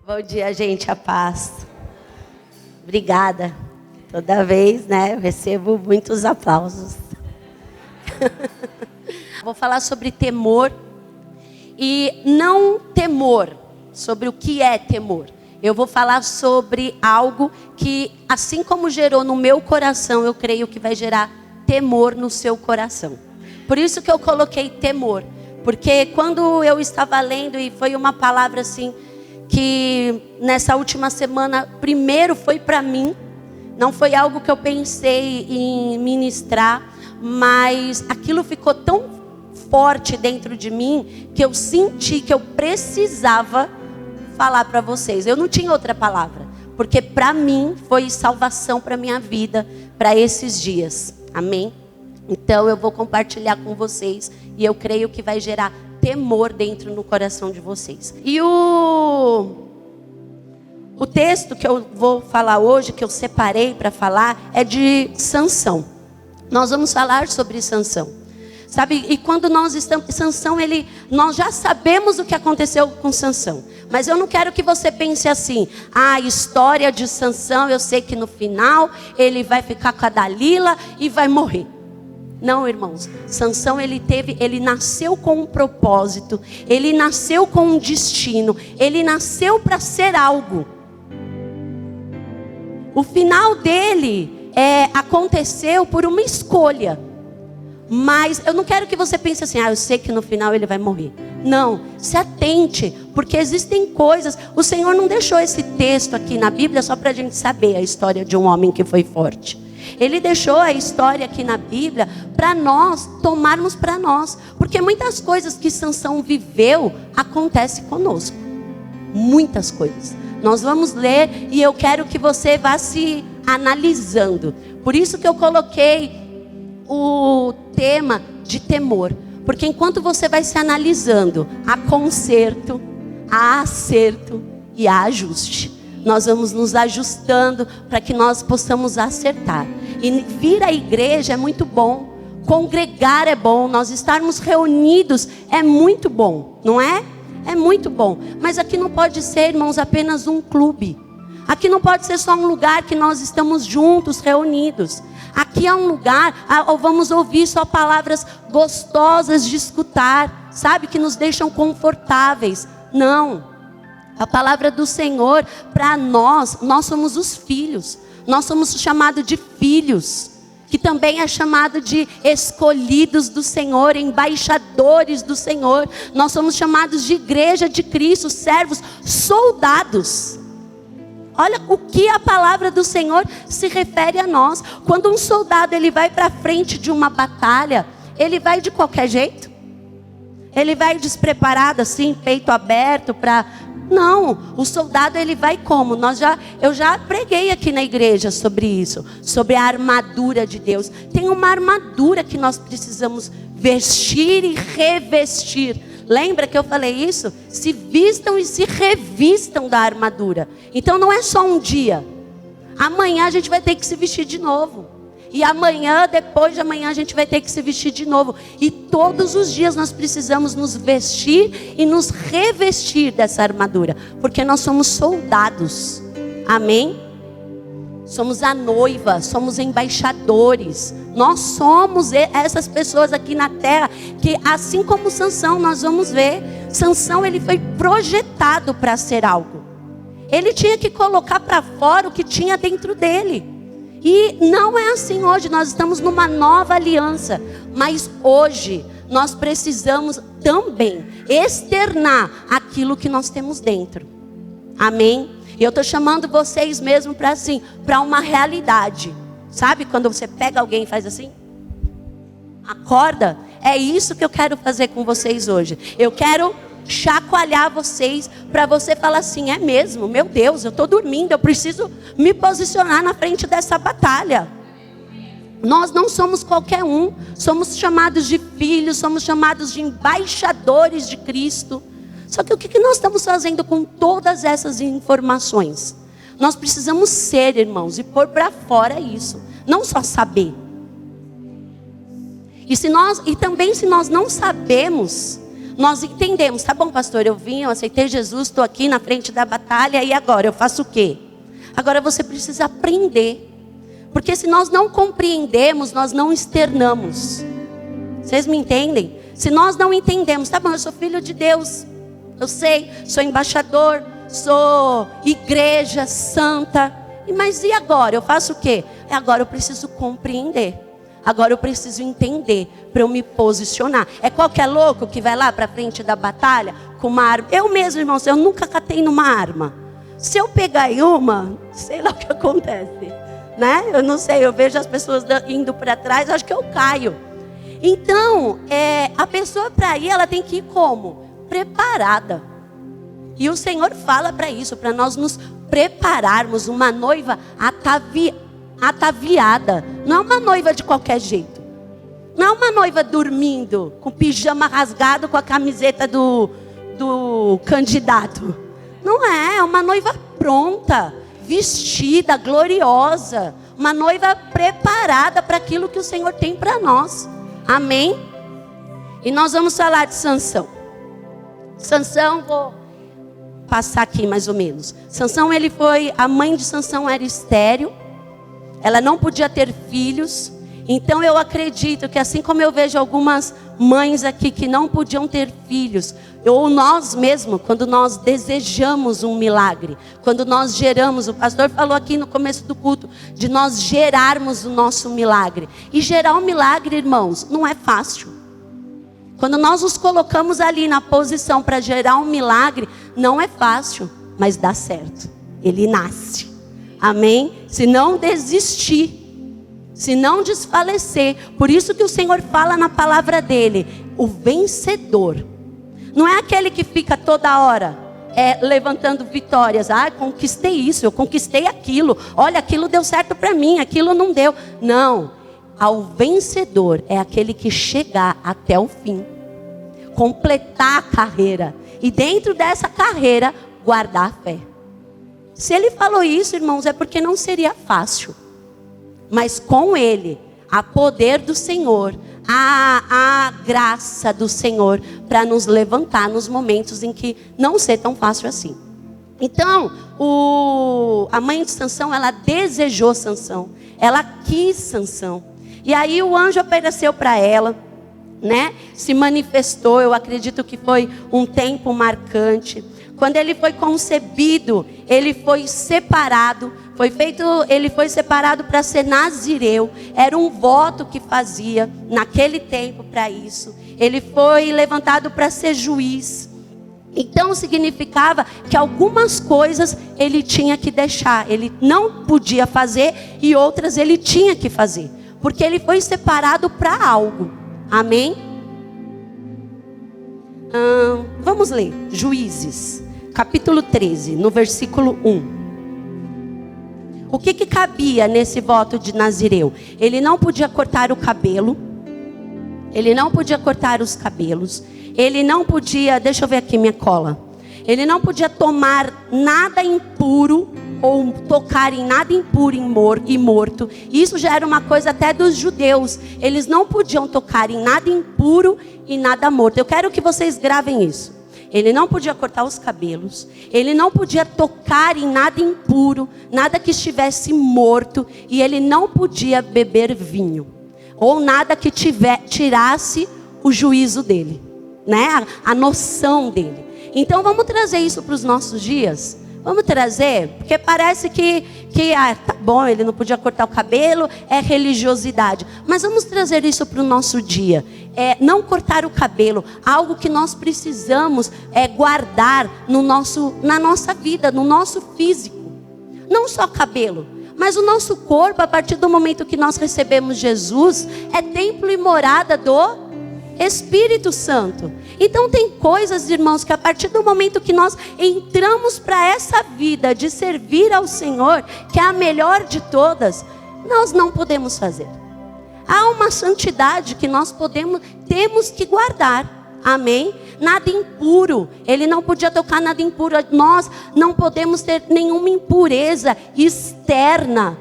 Bom dia, gente, a paz. Obrigada. Toda vez, eu recebo muitos aplausos. Vou falar sobre temor e não temor, sobre o que é temor. Eu vou falar sobre algo que, assim como gerou no meu coração, eu creio que vai gerar temor no seu coração. Por isso que eu coloquei temor, porque quando eu estava lendo, e foi uma palavra assim, que nessa última semana, primeiro foi para mim, não foi algo que eu pensei em ministrar, mas aquilo ficou tão forte dentro de mim, que eu senti que eu precisava falar para vocês. Eu não tinha outra palavra, porque para mim foi salvação para minha vida, para esses dias, amém? Então eu vou compartilhar com vocês, e eu creio que vai gerar temor dentro no coração de vocês. E o texto que eu vou falar hoje, que eu separei para falar, é de Sansão. Nós vamos falar sobre Sansão. Sabe, e quando nós estamos... Sansão, nós já sabemos o que aconteceu com Sansão. Mas eu não quero que você pense assim: a história de Sansão, eu sei que no final ele vai ficar com a Dalila e vai morrer. Não, irmãos, Sansão ele nasceu com um propósito, ele nasceu com um destino, ele nasceu para ser algo. O final dele aconteceu por uma escolha. Mas eu não quero que você pense assim: eu sei que no final ele vai morrer. Não, se atente, porque existem coisas. O Senhor não deixou esse texto aqui na Bíblia só para a gente saber a história de um homem que foi forte. Ele deixou a história aqui na Bíblia para nós tomarmos para nós. Porque muitas coisas que Sansão viveu acontecem conosco. Muitas coisas. Nós vamos ler e eu quero que você vá se analisando. Por isso que eu coloquei o tema de temor. Porque enquanto você vai se analisando, há conserto, há acerto e há ajuste. Nós vamos nos ajustando para que nós possamos acertar. E vir à igreja é muito bom. Congregar é bom. Nós estarmos reunidos é muito bom, não é? É muito bom. Mas aqui não pode ser, irmãos, apenas um clube. Aqui não pode ser só um lugar que nós estamos juntos, reunidos. Aqui é um lugar, vamos ouvir só palavras gostosas de escutar, sabe? Que nos deixam confortáveis. Não. A palavra do Senhor, para nós somos os filhos. Nós somos chamados de filhos, que também é chamado de escolhidos do Senhor, embaixadores do Senhor. Nós somos chamados de igreja de Cristo, servos, soldados. Olha o que a palavra do Senhor se refere a nós. Quando um soldado ele vai para frente de uma batalha, ele vai de qualquer jeito? Ele vai despreparado assim, peito aberto para... Não, o soldado ele vai como? Eu já preguei aqui na igreja sobre isso, sobre a armadura de Deus. Tem uma armadura que nós precisamos vestir e revestir. Lembra que eu falei isso? Se vistam e se revistam da armadura. Então não é só um dia. Amanhã a gente vai ter que se vestir de novo. E amanhã, depois de amanhã, a gente vai ter que se vestir de novo. E todos os dias nós precisamos nos vestir e nos revestir dessa armadura. Porque nós somos soldados. Amém? Somos a noiva, somos embaixadores. Nós somos essas pessoas aqui na terra que, assim como Sansão, nós vamos ver. Sansão, ele foi projetado para ser algo. Ele tinha que colocar para fora o que tinha dentro dele. E não é assim hoje, nós estamos numa nova aliança. Mas hoje nós precisamos também externar aquilo que nós temos dentro. Amém? E eu estou chamando vocês mesmo para uma realidade. Sabe quando você pega alguém e faz assim? Acorda? É isso que eu quero fazer com vocês hoje. Eu quero chacoalhar vocês para você falar assim: é mesmo, meu Deus, eu estou dormindo, eu preciso me posicionar na frente dessa batalha. Nós não somos qualquer um, somos chamados de filhos, somos chamados de embaixadores de Cristo. Só que o que nós estamos fazendo com todas essas informações? Nós precisamos ser, irmãos, e pôr para fora isso, não só saber. E também se nós não sabemos, Nós entendemos, tá bom, pastor, eu vim, eu aceitei Jesus, estou aqui na frente da batalha, e agora eu faço o quê? Agora você precisa aprender. Porque se nós não compreendemos, nós não externamos. Vocês me entendem? Se nós não entendemos, tá bom, eu sou filho de Deus, eu sei, sou embaixador, sou igreja santa, mas e agora? Eu faço o quê? Agora eu preciso compreender. Agora eu preciso entender para eu me posicionar. É qualquer louco que vai lá para frente da batalha com uma arma. Eu mesmo, irmãos, eu nunca catei numa arma. Se eu pegar em uma, sei lá o que acontece, né? Eu não sei, eu vejo as pessoas indo para trás, acho que eu caio. Então, a pessoa para ir, ela tem que ir como? Preparada. E o Senhor fala para isso, para nós nos prepararmos. Uma noiva ataviada. Não é uma noiva de qualquer jeito. Não é uma noiva dormindo, com pijama rasgado, com a camiseta do candidato. Não é uma noiva pronta, vestida, gloriosa. Uma noiva preparada para aquilo que o Senhor tem para nós. Amém? E nós vamos falar de Sansão. Sansão, vou passar aqui mais ou menos. Sansão, a mãe de Sansão era estéril. Ela não podia ter filhos. Então eu acredito que assim como eu vejo algumas mães aqui que não podiam ter filhos, ou nós mesmos, quando nós desejamos um milagre, quando nós geramos, o pastor falou aqui no começo do culto, de nós gerarmos o nosso milagre. E gerar um milagre, irmãos, não é fácil. Quando nós nos colocamos ali na posição para gerar um milagre, não é fácil, mas dá certo. Ele nasce. Amém? Se não desistir, se não desfalecer. Por isso que o Senhor fala na palavra dele, o vencedor. Não é aquele que fica toda hora levantando vitórias. Ah, conquistei isso, eu conquistei aquilo. Olha, aquilo deu certo para mim, aquilo não deu. Não, ao vencedor é aquele que chegar até o fim. Completar a carreira. E dentro dessa carreira, guardar a fé. Se ele falou isso, irmãos, é porque não seria fácil. Mas com ele, a poder do Senhor, a graça do Senhor para nos levantar nos momentos em que não ser tão fácil assim. Então, a mãe de Sansão, ela desejou Sansão, ela quis Sansão. E aí o anjo apareceu para ela, né? Se manifestou, eu acredito que foi um tempo marcante. Quando ele foi concebido, ele foi separado. Ele foi separado para ser nazireu. Era um voto que fazia naquele tempo para isso. Ele foi levantado para ser juiz. Então significava que algumas coisas ele tinha que deixar. Ele não podia fazer e outras ele tinha que fazer. Porque ele foi separado para algo. Amém? Vamos ler. Juízes, capítulo 13, no versículo 1. O que cabia nesse voto de nazireu? Ele não podia cortar o cabelo. Ele não podia cortar os cabelos. Ele não podia, deixa eu ver aqui minha cola. Ele não podia tomar nada impuro ou tocar em nada impuro e morto. Isso já era uma coisa até dos judeus. Eles não podiam tocar em nada impuro e nada morto. Eu quero que vocês gravem isso. Ele não podia cortar os cabelos. Ele não podia tocar em nada impuro, nada que estivesse morto. E ele não podia beber vinho. Ou nada que tirasse o juízo dele, né? A noção dele. Então vamos trazer isso para os nossos dias. Vamos trazer, porque parece que tá bom, ele não podia cortar o cabelo, é religiosidade. Mas vamos trazer isso para o nosso dia. Não cortar o cabelo, algo que nós precisamos guardar na nossa vida, no nosso físico. Não só cabelo, mas o nosso corpo, a partir do momento que nós recebemos Jesus, é templo e morada do Espírito Santo. Então tem coisas, irmãos, que a partir do momento que nós entramos para essa vida de servir ao Senhor, que é a melhor de todas, nós não podemos fazer. Há uma santidade que nós temos que guardar. Amém? Nada impuro. Ele não podia tocar nada impuro. Nós não podemos ter nenhuma impureza externa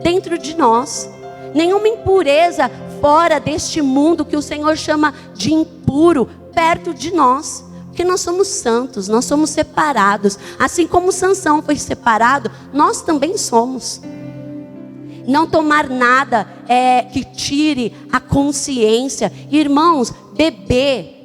dentro de nós. Nenhuma impureza fora deste mundo que o Senhor chama de impuro, perto de nós. Porque nós somos santos, nós somos separados. Assim como Sansão foi separado, nós também somos. Não tomar nada que tire a consciência. Irmãos, beber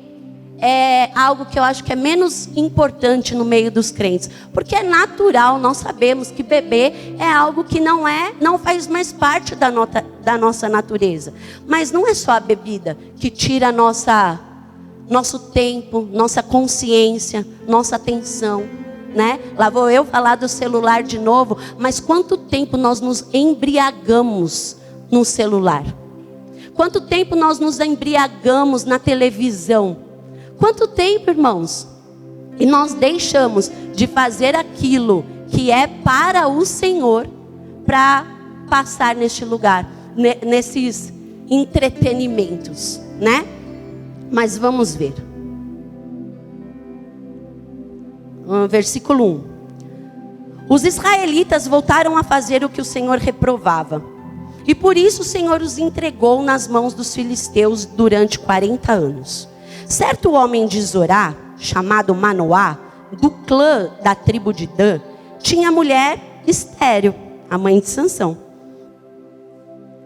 é algo que eu acho que é menos importante no meio dos crentes. Porque é natural, nós sabemos que beber é algo que não faz mais parte da nossa natureza. Mas não é só a bebida que tira nosso tempo, nossa consciência, nossa atenção, né? Lá vou eu falar do celular de novo, mas quanto tempo nós nos embriagamos no celular? Quanto tempo nós nos embriagamos na televisão? Quanto tempo, irmãos? E nós deixamos de fazer aquilo que é para o Senhor para passar neste lugar, nesses entretenimentos, né? Mas vamos ver. Versículo 1. Os israelitas voltaram a fazer o que o Senhor reprovava. E por isso o Senhor os entregou nas mãos dos filisteus durante 40 anos. Certo homem de Zorá, chamado Manoá, do clã da tribo de Dan, tinha mulher estéril, a mãe de Sansão.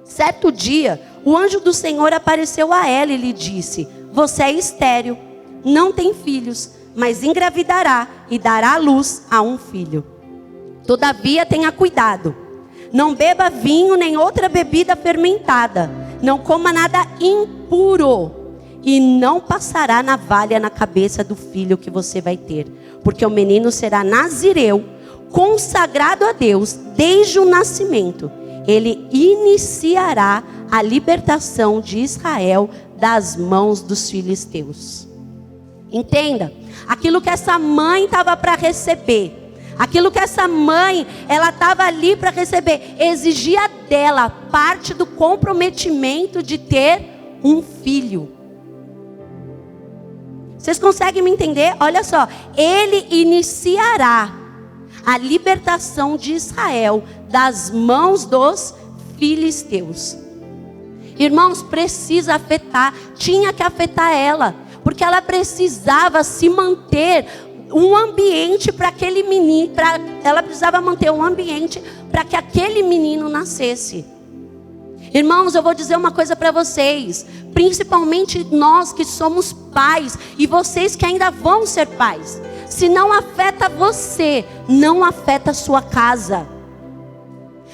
Certo dia, o anjo do Senhor apareceu a ela e lhe disse: você é estéril, não tem filhos, mas engravidará e dará à luz a um filho. Todavia tenha cuidado, não beba vinho nem outra bebida fermentada, não coma nada impuro, e não passará navalha na cabeça do filho que você vai ter, porque o menino será nazireu, consagrado a Deus desde o nascimento. Ele iniciará a libertação de Israel das mãos dos filisteus. Entenda, aquilo que essa mãe estava para receber, aquilo que essa mãe, ela estava ali para receber, exigia dela parte do comprometimento de ter um filho. Vocês conseguem me entender? Olha só, ele iniciará a libertação de Israel das mãos dos filisteus. Irmãos, precisa afetar, tinha que afetar ela, porque ela precisava se manter um ambiente para aquele menino, ela precisava manter um ambiente para que aquele menino nascesse. Irmãos, eu vou dizer uma coisa para vocês, principalmente nós que somos pais e vocês que ainda vão ser pais. Se não afeta você, não afeta a sua casa.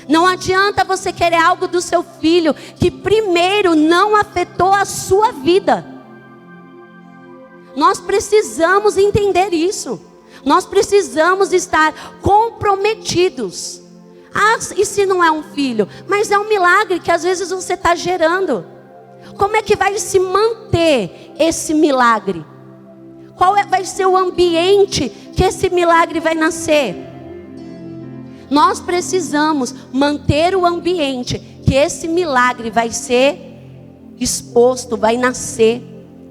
Não adianta você querer algo do seu filho que primeiro não afetou a sua vida. Nós precisamos entender isso. Nós precisamos estar comprometidos. Ah, e se não é um filho? Mas é um milagre que às vezes você está gerando. Como é que vai se manter esse milagre? Qual vai ser o ambiente que esse milagre vai nascer? Nós precisamos manter o ambiente que esse milagre vai ser exposto, vai nascer.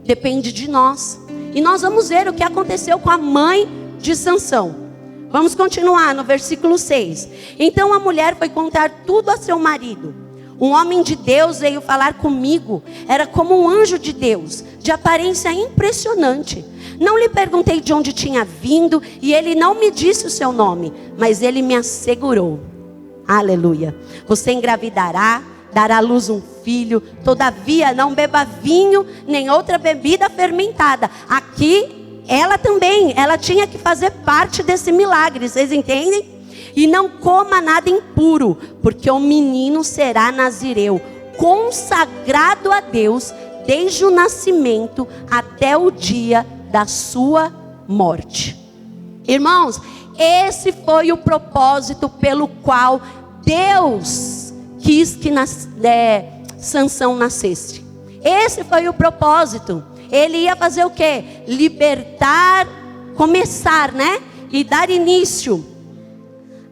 Depende de nós. E nós vamos ver o que aconteceu com a mãe de Sansão. Vamos continuar no versículo 6. Então a mulher foi contar tudo a seu marido. Um homem de Deus veio falar comigo. Era como um anjo de Deus, de aparência impressionante. Não lhe perguntei de onde tinha vindo, e ele não me disse o seu nome, mas ele me assegurou. Aleluia. Você engravidará, dará à luz um filho. Todavia não beba vinho, nem outra bebida fermentada. Aqui ela tinha que fazer parte desse milagre, vocês entendem? E não coma nada impuro, porque o menino será nazireu, consagrado a Deus desde o nascimento até o dia da sua morte. Irmãos, esse foi o propósito pelo qual Deus quis que Sansão nascesse. Esse foi o propósito. Ele ia fazer o quê? Libertar, começar, né? E dar início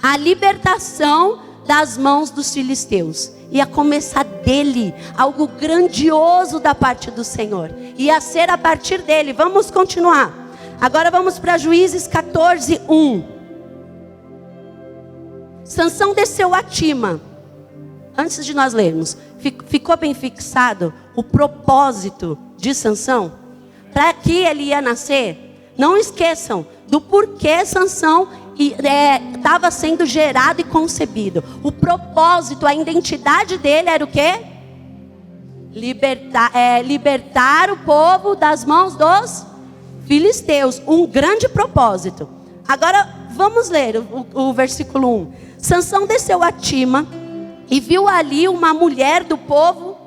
à libertação das mãos dos filisteus. Ia começar dele, algo grandioso da parte do Senhor. Ia ser a partir dele. Vamos continuar. Agora vamos para Juízes 14, 1. Sansão desceu a Tima, antes de nós lermos, ficou bem fixado o propósito de Sansão? Para que ele ia nascer? Não esqueçam do porquê Sansão estava sendo gerado e concebido. O propósito, a identidade dele era o quê? Libertar o povo das mãos dos filisteus. Um grande propósito. Agora vamos ler o versículo 1. Sansão desceu a Tima e viu ali uma mulher do povo.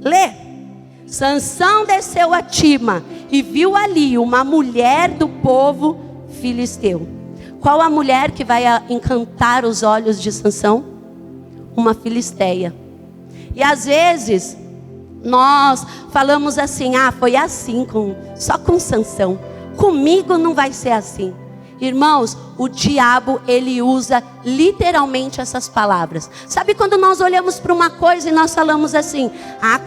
Lê. Sansão desceu a Tima e viu ali uma mulher do povo filisteu. Qual a mulher que vai encantar os olhos de Sansão? Uma filisteia. E às vezes nós falamos assim: foi assim só com Sansão. Comigo não vai ser assim. Irmãos, o diabo, ele usa literalmente essas palavras. Sabe quando nós olhamos para uma coisa e nós falamos assim: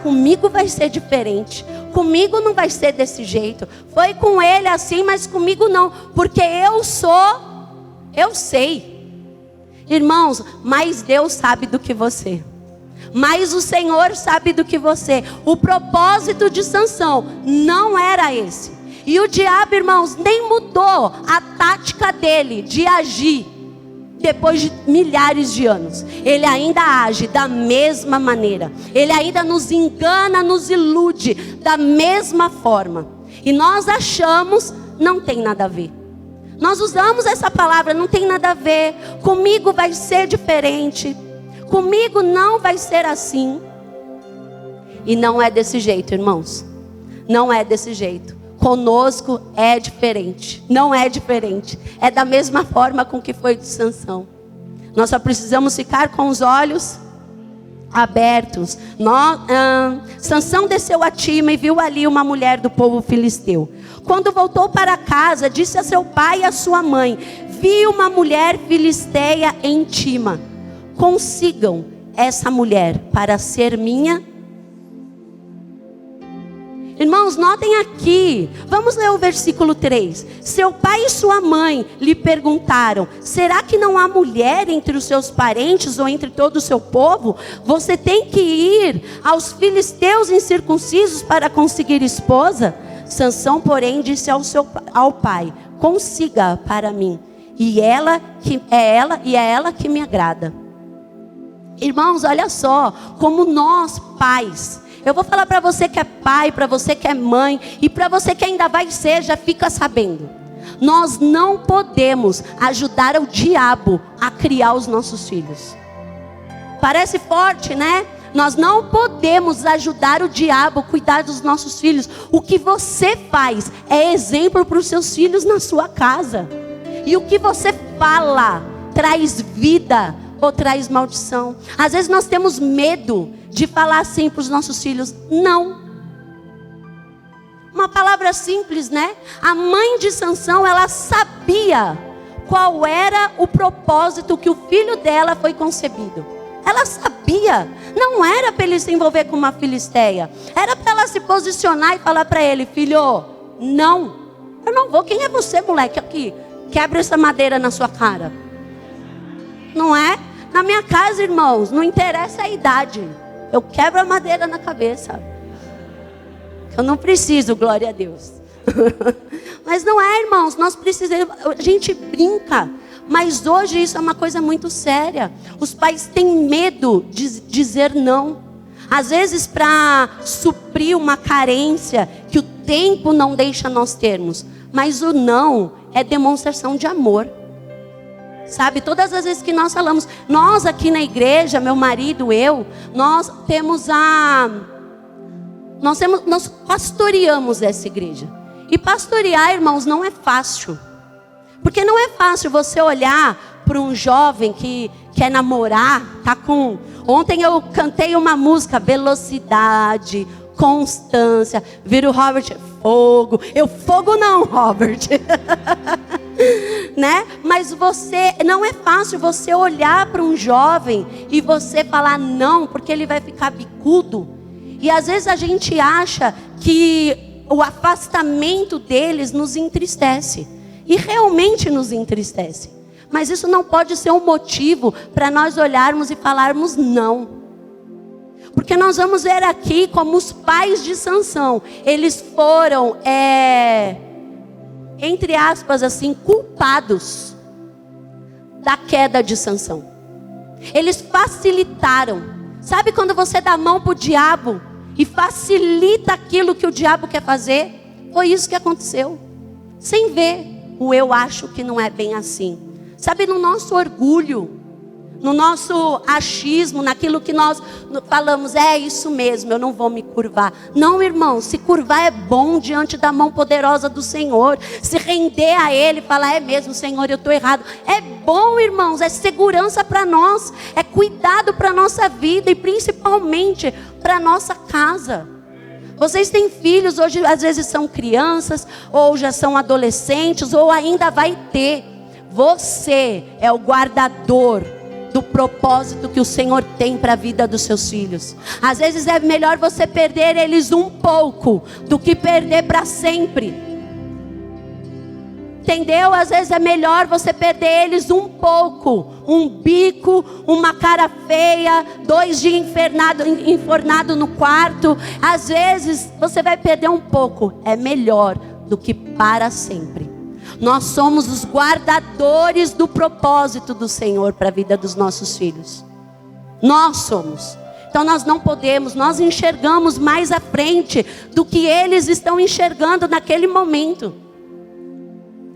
comigo vai ser diferente. Comigo não vai ser desse jeito. Foi com ele assim, mas comigo não. Porque eu sei. Irmãos, mas Deus sabe do que você. Mas o Senhor sabe do que você. O propósito de Sansão não era esse. E o diabo, irmãos, nem mudou a tática dele de agir depois de milhares de anos. Ele ainda age da mesma maneira. Ele ainda nos engana, nos ilude da mesma forma. E nós achamos, não tem nada a ver. Nós usamos essa palavra, não tem nada a ver. Comigo vai ser diferente. Comigo não vai ser assim. E não é desse jeito, irmãos. Não é desse jeito. Conosco é diferente. Não é diferente. É da mesma forma com que foi de Sansão. Nós só precisamos ficar com os olhos abertos. Sansão desceu a Tima e viu ali uma mulher do povo filisteu. Quando voltou para casa, disse a seu pai e a sua mãe: vi uma mulher filisteia em Tima. Consigam essa mulher para ser minha. Irmãos, notem aqui, vamos ler o versículo 3. Seu pai e sua mãe lhe perguntaram: será que não há mulher entre os seus parentes ou entre todo o seu povo? Você tem que ir aos filisteus incircuncisos para conseguir esposa? Sansão, porém, disse ao pai: consiga para mim, e é ela que me agrada. Irmãos, olha só, como nós pais, eu vou falar para você que é pai, para você que é mãe, e para você que ainda vai ser, já fica sabendo. Nós não podemos ajudar o diabo a criar os nossos filhos. Parece forte, né? Nós não podemos ajudar o diabo a cuidar dos nossos filhos. O que você faz é exemplo para os seus filhos na sua casa. E o que você fala traz vida ou traz maldição. Às vezes nós temos medo de falar assim para os nossos filhos: não. Uma palavra simples, né? A mãe de Sansão, ela sabia qual era o propósito que o filho dela foi concebido. Ela sabia. Não era para ele se envolver com uma filisteia. Era para ela se posicionar e falar para ele: filho, não. Eu não vou. Quem é você, moleque, aqui? Quebra essa madeira na sua cara. Não é? Na minha casa, irmãos, não interessa a idade. Eu quebro a madeira na cabeça. Eu não preciso, glória a Deus. Mas não é, irmãos, nós precisamos. A gente brinca, mas hoje isso é uma coisa muito séria. Os pais têm medo de dizer não. Às vezes para suprir uma carência que o tempo não deixa nós termos. Mas o não é demonstração de amor. Sabe, todas as vezes que nós falamos, nós aqui na igreja, meu marido, nós pastoreamos essa igreja. E pastorear, irmãos, não é fácil. Porque não é fácil você olhar para um jovem que quer namorar, Ontem eu cantei uma música, velocidade, constância, vira o Robert, fogo. Fogo não, Robert. Né? Mas não é fácil você olhar para um jovem e você falar não, porque ele vai ficar bicudo. E às vezes a gente acha que o afastamento deles nos entristece. E realmente nos entristece. Mas isso não pode ser um motivo para nós olharmos e falarmos não. Porque nós vamos ver aqui como os pais de Sansão, eles foram, entre aspas assim, culpados da queda de Sansão. Eles facilitaram. Sabe quando você dá a mão para o diabo e facilita aquilo que o diabo quer fazer? Foi isso que aconteceu. Sem ver o eu acho que não é bem assim. Sabe, no nosso orgulho, no nosso achismo, naquilo que nós falamos, é isso mesmo, eu não vou me curvar. Não, irmão, se curvar é bom diante da mão poderosa do Senhor. Se render a Ele, falar, é mesmo, Senhor, eu estou errado. É bom, irmãos, é segurança para nós, é cuidado para a nossa vida e principalmente para a nossa casa. Vocês têm filhos, hoje às vezes são crianças, ou já são adolescentes, ou ainda vai ter. Você é o guardador do propósito que o Senhor tem para a vida dos seus filhos. Às vezes é melhor você perder eles um pouco do que perder para sempre. Entendeu? Às vezes é melhor você perder eles um pouco. Um bico, uma cara feia, 2 dias enfornado no quarto. Às vezes você vai perder um pouco. É melhor do que para sempre. Nós somos os guardadores do propósito do Senhor para a vida dos nossos filhos. Nós somos. Então nós não podemos, nós enxergamos mais à frente do que eles estão enxergando naquele momento.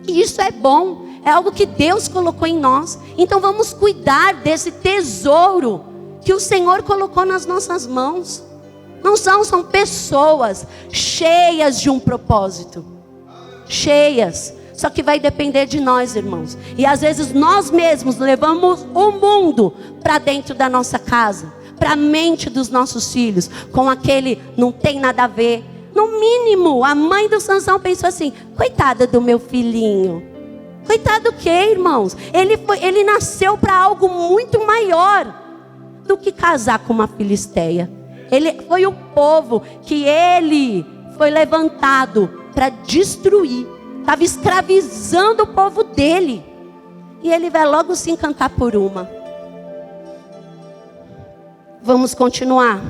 E isso é bom, é algo que Deus colocou em nós. Então vamos cuidar desse tesouro que o Senhor colocou nas nossas mãos. Não são pessoas cheias de um propósito. Cheias. Só que vai depender de nós, irmãos. E às vezes nós mesmos levamos o mundo para dentro da nossa casa, para a mente dos nossos filhos, com aquele não tem nada a ver. No mínimo, a mãe do Sansão pensou assim, coitada do meu filhinho. Coitado o quê, irmãos? Ele nasceu para algo muito maior do que casar com uma filisteia. Ele foi o povo que ele foi levantado para destruir. Estava escravizando o povo dele. E ele vai logo se encantar por uma. Vamos continuar.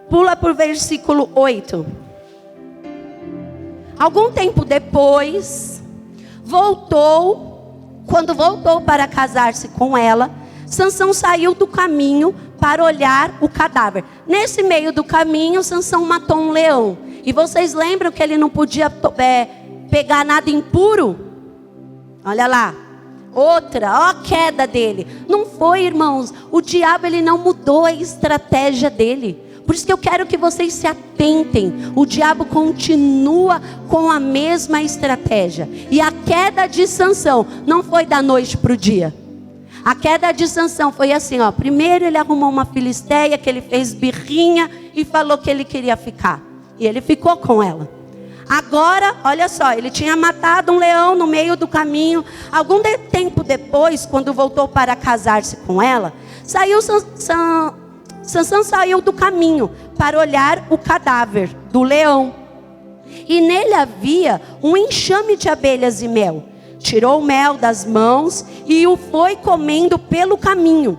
Pula para o versículo 8. Algum tempo depois, quando voltou para casar-se com ela, Sansão saiu do caminho para olhar o cadáver. Nesse meio do caminho, Sansão matou um leão. E vocês lembram que ele não podia pegar nada impuro? Olha lá. Outra, ó a queda dele. Não foi, irmãos. O diabo, ele não mudou a estratégia dele. Por isso que eu quero que vocês se atentem. O diabo continua com a mesma estratégia. E a queda de Sansão não foi da noite para o dia. A queda de Sansão foi assim, ó. Primeiro ele arrumou uma filisteia que ele fez birrinha e falou que ele queria ficar. E ele ficou com ela. Agora, olha só, ele tinha matado um leão no meio do caminho. Algum tempo depois, quando voltou para casar-se com ela, Sansão saiu do caminho para olhar o cadáver do leão. E nele havia um enxame de abelhas e mel. Tirou o mel das mãos e o foi comendo pelo caminho.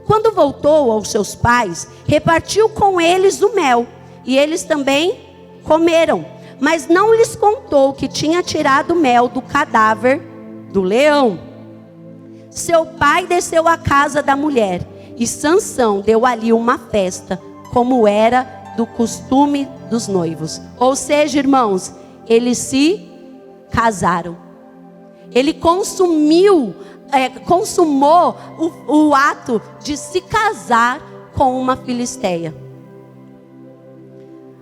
Quando voltou aos seus pais, repartiu com eles o mel. E eles também comeram. Mas não lhes contou que tinha tirado o mel do cadáver do leão. Seu pai desceu à casa da mulher. E Sansão deu ali uma festa, como era do costume dos noivos. Ou seja, irmãos, eles se casaram. Ele consumou o ato de se casar com uma filisteia.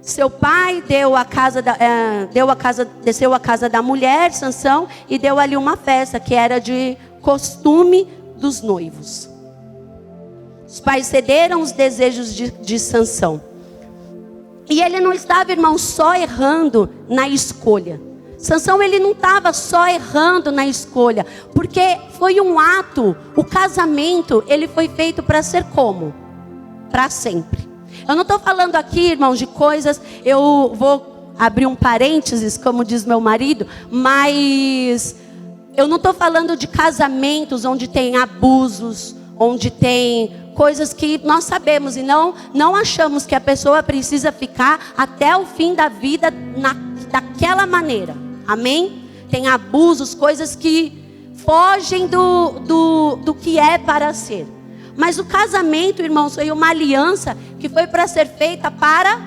Seu pai desceu à casa da mulher, Sansão, e deu ali uma festa que era de costume dos noivos. Os pais cederam os desejos de Sansão. E ele não estava, irmão, só errando na escolha. Sansão, ele não estava só errando na escolha, porque foi um ato, o casamento, ele foi feito para ser como? Para sempre. Eu não estou falando aqui, irmãos, de coisas, eu vou abrir um parênteses, como diz meu marido, mas Eu não estou falando de casamentos onde tem abusos, onde tem coisas que nós sabemos e não achamos que a pessoa precisa ficar até o fim da vida daquela maneira. Amém? Tem abusos, coisas que fogem do que é para ser. Mas o casamento, irmãos, foi uma aliança que foi para ser feita para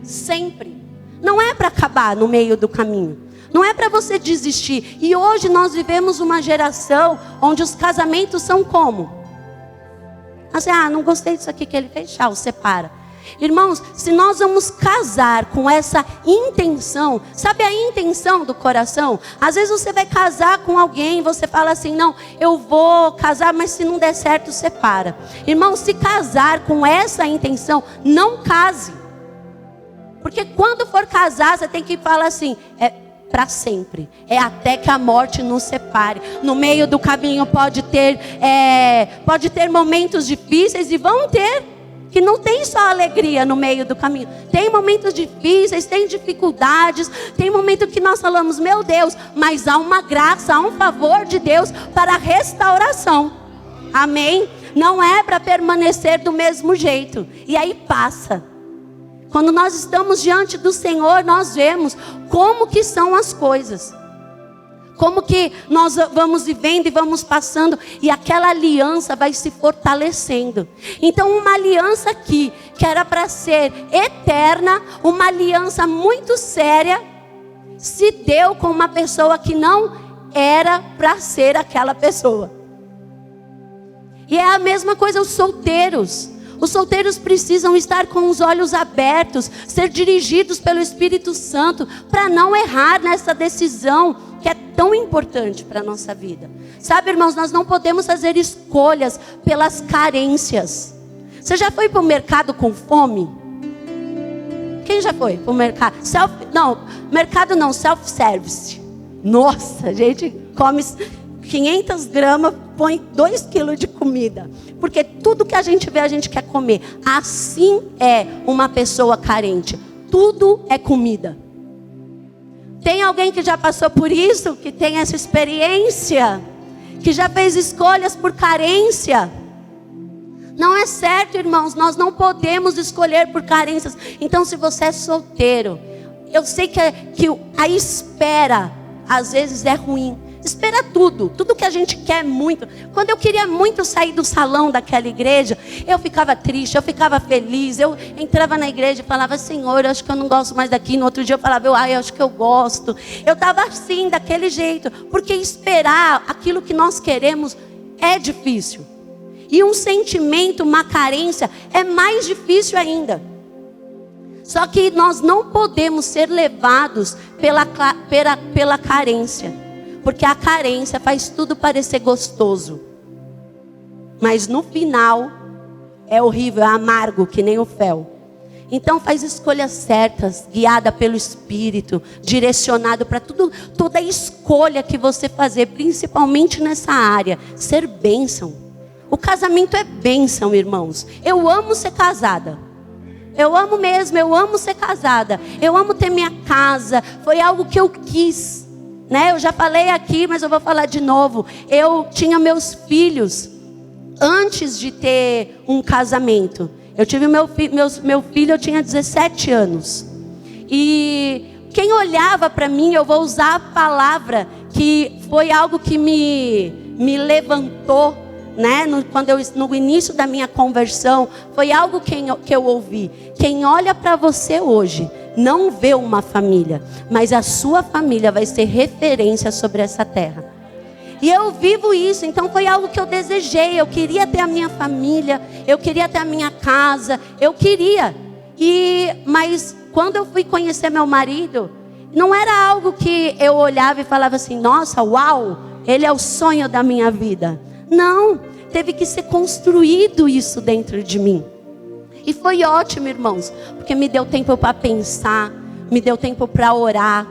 sempre. Não é para acabar no meio do caminho. Não é para você desistir. E hoje nós vivemos uma geração onde os casamentos são como? Assim, não gostei disso aqui que ele fez, tchau, separa. Irmãos, se nós vamos casar com essa intenção, sabe a intenção do coração? Às vezes você vai casar com alguém, você fala assim, não, eu vou casar, mas se não der certo, separa. Irmão, se casar com essa intenção, não case. Porque quando for casar, você tem que falar assim, é para sempre, é até que a morte nos separe. No meio do caminho pode ter momentos difíceis, e vão ter, que não tem só alegria no meio do caminho. Tem momentos difíceis, tem dificuldades, tem momento que nós falamos, meu Deus, mas há uma graça, há um favor de Deus para a restauração. Amém? Não é para permanecer do mesmo jeito. E aí passa. Quando nós estamos diante do Senhor, nós vemos como que são as coisas. Como que nós vamos vivendo e vamos passando, e aquela aliança vai se fortalecendo. Então uma aliança aqui, que era para ser eterna, uma aliança muito séria, se deu com uma pessoa que não era para ser aquela pessoa. E é a mesma coisa os solteiros. Os solteiros precisam estar com os olhos abertos, ser dirigidos pelo Espírito Santo, para não errar nessa decisão que é tão importante para a nossa vida. Sabe, irmãos, nós não podemos fazer escolhas pelas carências. Você já foi para o mercado com fome? Quem já foi para o mercado? Self-service. Nossa, a gente come 500 gramas, põe 2 quilos de comida. Porque tudo que a gente vê, a gente quer comer. Assim é uma pessoa carente. Tudo é comida. Tem alguém que já passou por isso? Que tem essa experiência? Que já fez escolhas por carência? Não é certo, irmãos. Nós não podemos escolher por carências. Então, se você é solteiro, eu sei que a espera às vezes é ruim. Espera tudo que a gente quer muito. Quando eu queria muito sair do salão daquela igreja, eu ficava triste, eu ficava feliz. Eu entrava na igreja e falava, Senhor, eu acho que eu não gosto mais daqui. No outro dia eu falava, eu acho que eu gosto. Eu estava assim, daquele jeito. Porque esperar aquilo que nós queremos é difícil. E um sentimento, uma carência, é mais difícil ainda. Só que nós não podemos ser levados pela carência. Porque a carência faz tudo parecer gostoso. Mas no final é horrível, é amargo, que nem o fel. Então faz escolhas certas, guiada pelo Espírito, direcionado para toda a escolha que você fazer, principalmente nessa área, ser bênção. O casamento é bênção, irmãos. Eu amo ser casada. Eu amo mesmo, eu amo ser casada. Eu amo ter minha casa, foi algo que eu quis. Eu já falei aqui, mas eu vou falar de novo. Eu tinha meus filhos antes de ter um casamento. Eu tive meu filho, eu tinha 17 anos. E quem olhava para mim, eu vou usar a palavra que foi algo que me levantou, no início da minha conversão, foi algo que eu ouvi. Quem olha para você hoje não vê uma família, mas a sua família vai ser referência sobre essa terra. E eu vivo isso, então foi algo que eu desejei. Eu queria ter a minha família, eu queria ter a minha casa, eu queria. Mas quando eu fui conhecer meu marido, não era algo que eu olhava e falava assim, nossa, uau, ele é o sonho da minha vida. Não, teve que ser construído isso dentro de mim. E foi ótimo, irmãos, porque me deu tempo para pensar, me deu tempo para orar.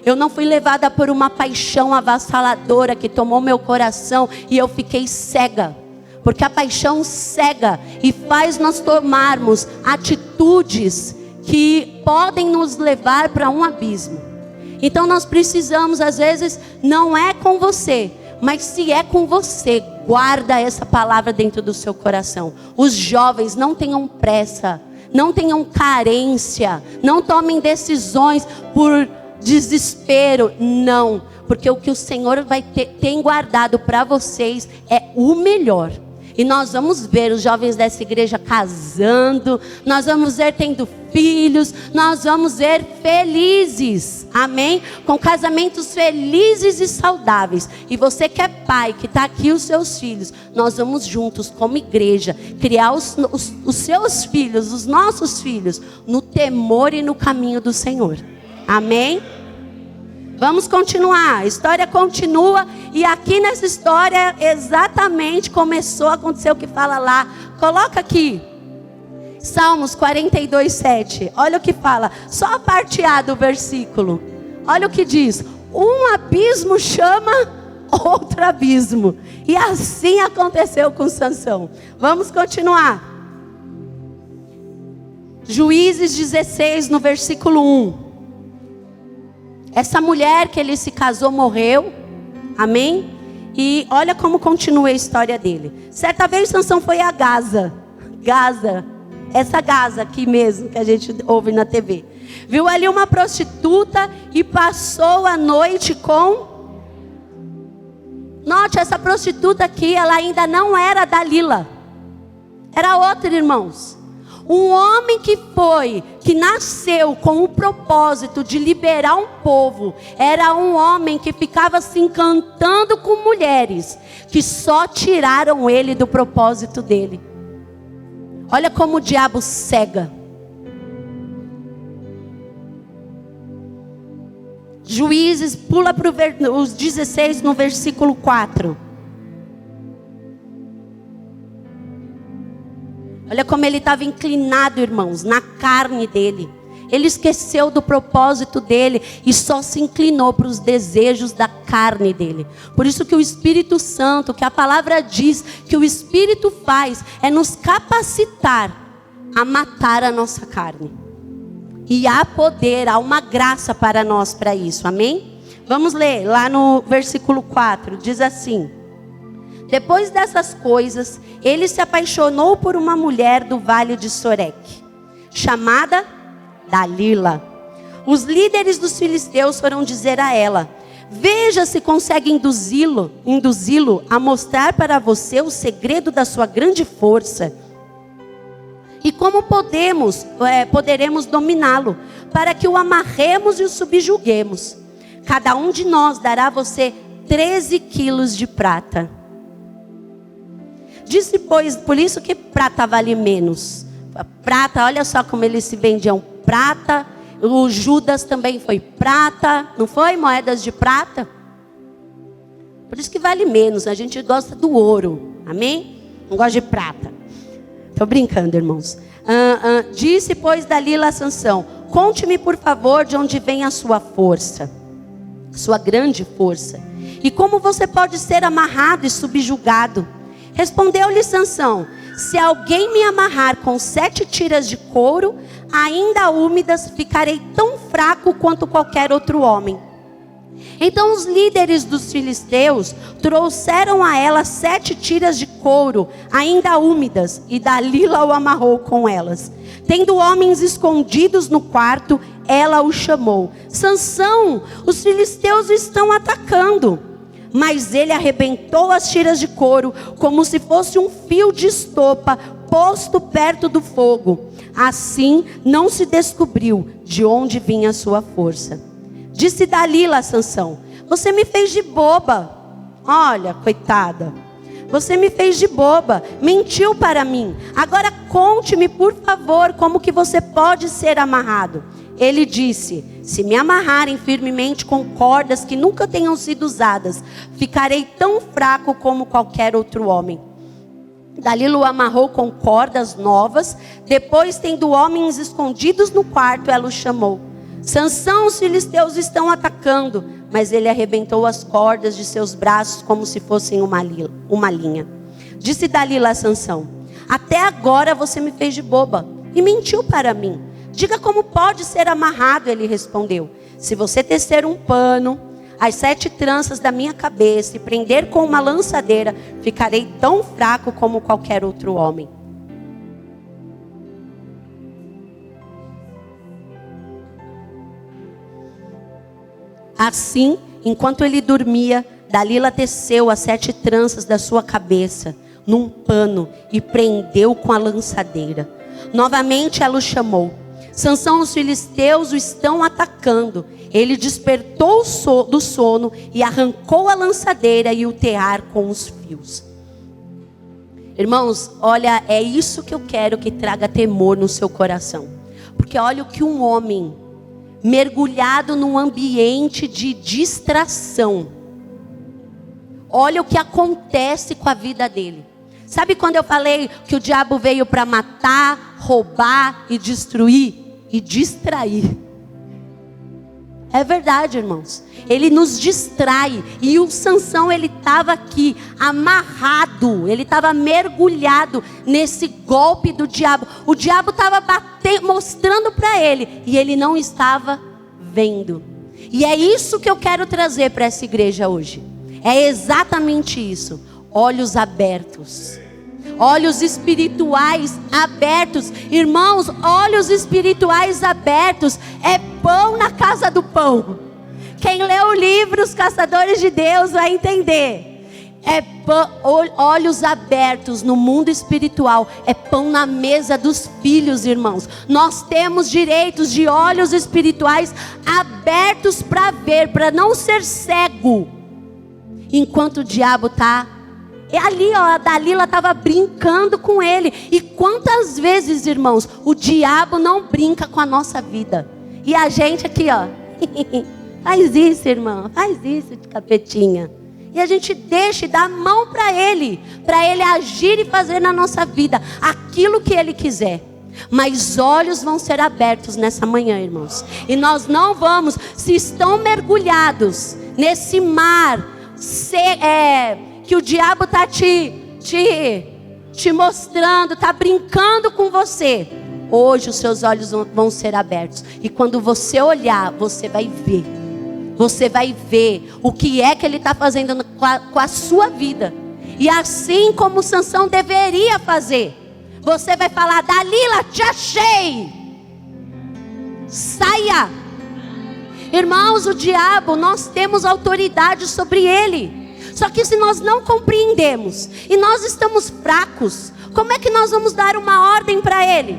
Eu não fui levada por uma paixão avassaladora que tomou meu coração e eu fiquei cega. Porque a paixão cega e faz nós tomarmos atitudes que podem nos levar para um abismo. Então nós precisamos, às vezes, não é com você, mas se é com você, guarda essa palavra dentro do seu coração. Os jovens, não tenham pressa, não tenham carência, não tomem decisões por desespero, não. Porque o que o Senhor tem guardado para vocês é o melhor. E nós vamos ver os jovens dessa igreja casando, nós vamos ver tendo filhos, nós vamos ver felizes, amém? Com casamentos felizes e saudáveis. E você que é pai, que está aqui os seus filhos, nós vamos juntos como igreja criar os seus filhos, os nossos filhos, no temor e no caminho do Senhor, amém? Vamos continuar, a história continua. E aqui nessa história exatamente começou a acontecer o que fala lá. Coloca aqui Salmos 42:7. Olha o que fala, só a parte A do versículo. Olha o que diz: um abismo chama outro abismo. E assim aconteceu com Sansão. Vamos continuar. Juízes 16 no versículo 1. Essa mulher que ele se casou morreu, amém? E olha como continua a história dele. Certa vez Sansão foi a Gaza, essa Gaza aqui mesmo que a gente ouve na TV. Viu ali uma prostituta e passou a noite com... Note, essa prostituta aqui, ela ainda não era Dalila. Era outra, irmãos. Um homem que nasceu com o propósito de liberar um povo. Era um homem que ficava se encantando com mulheres que só tiraram ele do propósito dele. Olha como o diabo cega. Juízes, pula para os 16 no versículo 4. Olha como ele estava inclinado, irmãos, na carne dele. Ele esqueceu do propósito dele e só se inclinou para os desejos da carne dele. Por isso que o Espírito Santo, que a palavra diz que o Espírito faz, é nos capacitar a matar a nossa carne. E há poder, há uma graça para nós para isso, amém? Vamos ler lá no versículo 4, diz assim: depois dessas coisas, ele se apaixonou por uma mulher do vale de Soreque, chamada Dalila. Os líderes dos filisteus foram dizer a ela: veja se consegue induzi-lo a mostrar para você o segredo da sua grande força. E como poderemos dominá-lo, para que o amarremos e o subjuguemos. Cada um de nós dará a você 13 quilos de prata. Disse, pois, por isso que prata vale menos. Prata, olha só como eles se vendiam prata. O Judas também foi prata, não foi? Moedas de prata. Por isso que vale menos, a gente gosta do ouro, amém? Não gosta de prata. Estou brincando, irmãos. Disse, pois, Dalila a Sansão: conte-me, por favor, de onde vem a sua força, sua grande força, e como você pode ser amarrado e subjugado. Respondeu-lhe Sansão: se alguém me amarrar com 7 tiras de couro, ainda úmidas, ficarei tão fraco quanto qualquer outro homem. Então os líderes dos filisteus trouxeram a ela 7 tiras de couro, ainda úmidas, e Dalila o amarrou com elas. Tendo homens escondidos no quarto, ela o chamou: Sansão, os filisteus o estão atacando. Mas ele arrebentou as tiras de couro, como se fosse um fio de estopa posto perto do fogo. Assim não se descobriu de onde vinha a sua força. Disse Dalila a Sansão: você me fez de boba. Olha, coitada, você me fez de boba, mentiu para mim. Agora conte-me, por favor, como que você pode ser amarrado. Ele disse: se me amarrarem firmemente com cordas que nunca tenham sido usadas, ficarei tão fraco como qualquer outro homem. Dalila o amarrou com cordas novas. Depois, tendo homens escondidos no quarto, ela o chamou: Sansão, os filisteus estão atacando. Mas ele arrebentou as cordas de seus braços como se fossem uma linha. Disse Dalila a Sansão: até agora você me fez de boba e mentiu para mim. Diga como pode ser amarrado. Ele respondeu: Se você tecer um pano, as 7 tranças da minha cabeça e prender com uma lançadeira, ficarei tão fraco como qualquer outro homem. Assim, enquanto ele dormia, Dalila teceu as 7 tranças da sua cabeça num pano e prendeu com a lançadeira. Novamente ela o chamou. Sansão, os filisteus o estão atacando. Ele despertou do sono e arrancou a lançadeira e o tear com os fios. Irmãos, olha, é isso que eu quero que traga temor no seu coração. Porque olha o que um homem mergulhado num ambiente de distração, olha o que acontece com a vida dele. Sabe quando eu falei que o diabo veio para matar, roubar e destruir e distrair? É verdade, irmãos. Ele nos distrai. E o Sansão, ele estava aqui amarrado, ele estava mergulhado nesse golpe do diabo. O diabo estava mostrando para ele e ele não estava vendo. E é isso que eu quero trazer para essa igreja hoje. É exatamente isso. Olhos abertos. Olhos espirituais abertos. Irmãos, olhos espirituais abertos é pão na casa do pão. Quem lê o livro Os Caçadores de Deus vai entender. É olhos abertos no mundo espiritual. É pão na mesa dos filhos, irmãos. Nós temos direitos de olhos espirituais abertos para ver, para não ser cego. Enquanto o diabo está ali, ó, a Dalila estava brincando com ele. E quantas vezes, irmãos, o diabo não brinca com a nossa vida? E a gente aqui, ó, faz isso, irmão, faz isso de capetinha. E a gente deixa e dá a mão para ele agir e fazer na nossa vida aquilo que ele quiser. Mas olhos vão ser abertos nessa manhã, irmãos. E nós não vamos, se estão mergulhados nesse mar, que o diabo está te mostrando, está brincando com você. Hoje os seus olhos vão ser abertos. E quando você olhar, você vai ver. Você vai ver o que é que ele está fazendo com a sua vida. E assim como Sansão deveria fazer. Você vai falar: Dalila, te achei. Saia. Irmãos, o diabo, nós temos autoridade sobre ele. Só que se nós não compreendemos e nós estamos fracos, como é que nós vamos dar uma ordem para ele?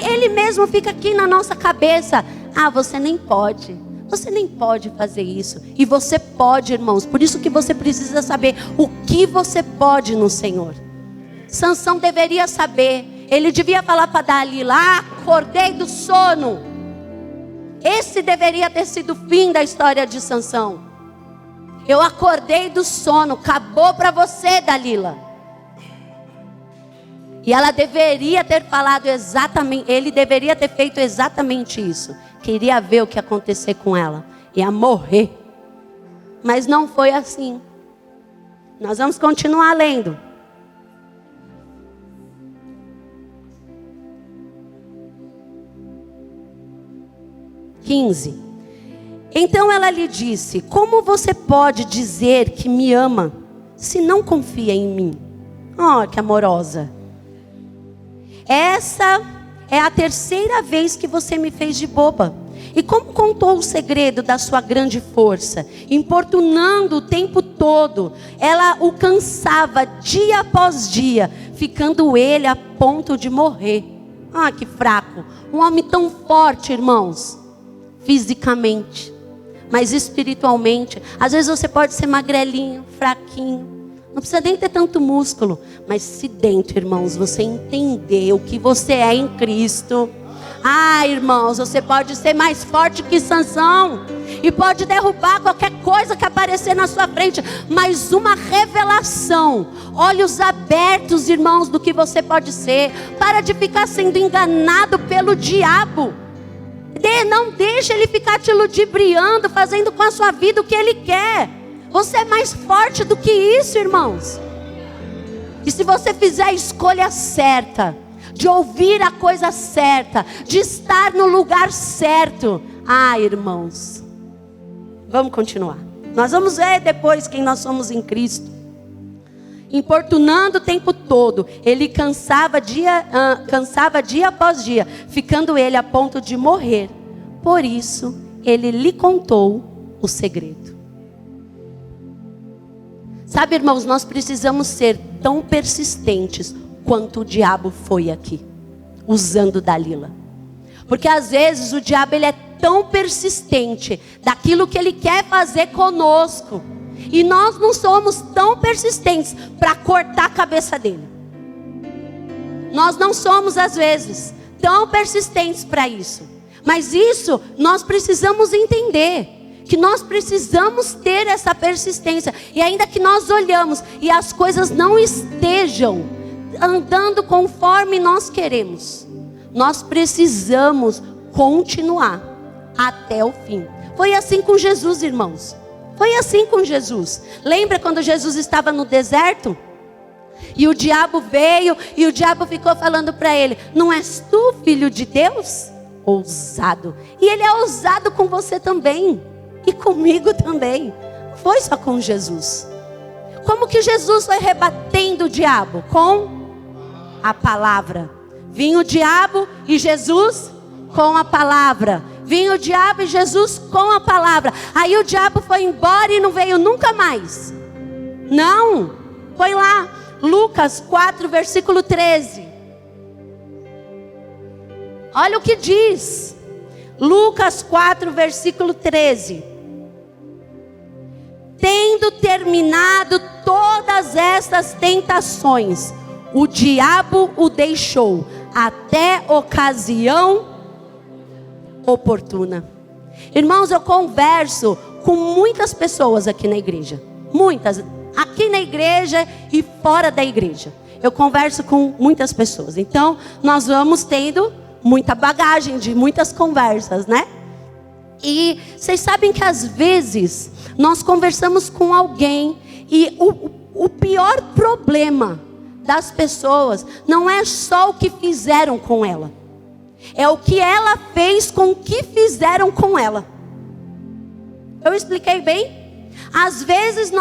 Ele mesmo fica aqui na nossa cabeça: ah, você nem pode fazer isso. E você pode, irmãos. Por isso que você precisa saber o que você pode no Senhor. Sansão deveria saber. Ele devia falar para Dalila: ah, acordei do sono. Esse deveria ter sido o fim da história de Sansão. Eu acordei do sono, acabou para você, Dalila. E ela deveria ter falado exatamente, ele deveria ter feito exatamente isso. Queria ver o que ia acontecer com ela. Ia morrer. Mas não foi assim. Nós vamos continuar lendo. Então ela lhe disse: como você pode dizer que me ama se não confia em mim? Oh, que amorosa. Essa é a 3ª vez que você me fez de boba. E como contou o segredo da sua grande força, importunando o tempo todo, ela o cansava dia após dia, ficando ele a ponto de morrer. Ah, que fraco. Um homem tão forte, irmãos, fisicamente, mas espiritualmente. Às vezes você pode ser magrelinho, fraquinho, não precisa nem ter tanto músculo, mas se dentro, irmãos, você entender o que você é em Cristo, ah, irmãos, você pode ser mais forte que Sansão e pode derrubar qualquer coisa que aparecer na sua frente, mas uma revelação, olhos abertos, irmãos, do que você pode ser. Para de ficar sendo enganado pelo diabo. Não deixe ele ficar te ludibriando, fazendo com a sua vida o que ele quer. Você é mais forte do que isso, irmãos. E se você fizer a escolha certa, de ouvir a coisa certa, de estar no lugar certo. Irmãos, vamos continuar. Nós vamos ver depois quem nós somos em Cristo. Importunando o tempo todo, ele cansava dia após dia, ficando ele a ponto de morrer. Por isso, ele lhe contou o segredo. Sabe, irmãos, nós precisamos ser tão persistentes quanto o diabo foi aqui, usando Dalila. Porque às vezes o diabo ele é tão persistente daquilo que ele quer fazer conosco. E nós não somos tão persistentes para cortar a cabeça dele. Nós não somos às vezes tão persistentes para isso. Mas isso nós precisamos entender, que nós precisamos ter essa persistência. E ainda que nós olhamos e as coisas não estejam andando conforme nós queremos, nós precisamos continuar até o fim. Foi assim com Jesus, irmãos. Foi assim com Jesus. Lembra quando Jesus estava no deserto? E o diabo veio e o diabo ficou falando para ele: não és tu filho de Deus? Ousado. E ele é ousado com você também. E comigo também. Não foi só com Jesus. Como que Jesus foi rebatendo o diabo? Com a palavra. Vinha o diabo e Jesus com a palavra. Vinha o diabo e Jesus com a palavra. Aí o diabo foi embora e não veio nunca mais. Não. Põe lá, Lucas 4, versículo 13. Olha o que diz. Lucas 4, versículo 13. Tendo terminado todas estas tentações, o diabo o deixou até ocasião oportuna. Irmãos, eu converso com muitas pessoas aqui na igreja. Muitas. Aqui na igreja e fora da igreja. Eu converso com muitas pessoas. Então, nós vamos tendo muita bagagem de muitas conversas, né? E vocês sabem que às vezes nós conversamos com alguém e o pior problema das pessoas não é só o que fizeram com ela. É o que ela fez com o que fizeram com ela. Eu expliquei bem? Às vezes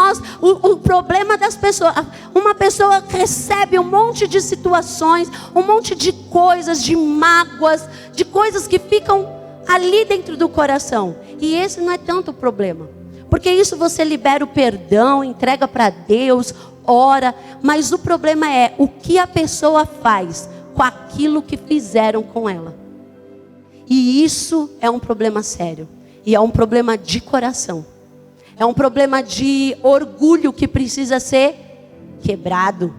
o problema das pessoas, uma pessoa recebe um monte de situações, um monte de coisas, de mágoas, de coisas que ficam ali dentro do coração. E esse não é tanto o problema. Porque isso você libera o perdão, entrega para Deus, ora. Mas o problema é o que a pessoa faz com aquilo que fizeram com ela. E isso é um problema sério. E é um problema de coração. É um problema de orgulho que precisa ser quebrado.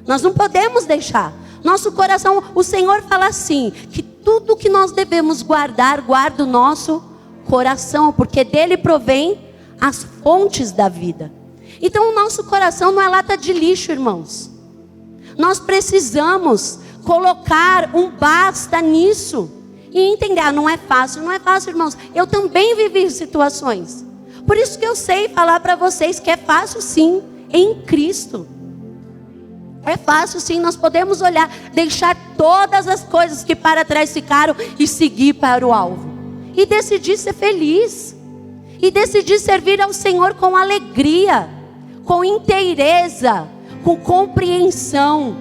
Nós não podemos deixar. Nosso coração, o Senhor fala assim, que tudo que nós devemos guardar, guarda o nosso coração, porque dele provém as fontes da vida. Então o nosso coração não é lata de lixo, irmãos. Nós precisamos colocar um basta nisso. E entender, não é fácil, irmãos. Eu também vivi situações. Por isso que eu sei falar para vocês que é fácil sim, em Cristo. É fácil sim, nós podemos olhar, deixar todas as coisas que para trás ficaram e seguir para o alvo. E decidir ser feliz. E decidir servir ao Senhor com alegria, com inteireza, com compreensão.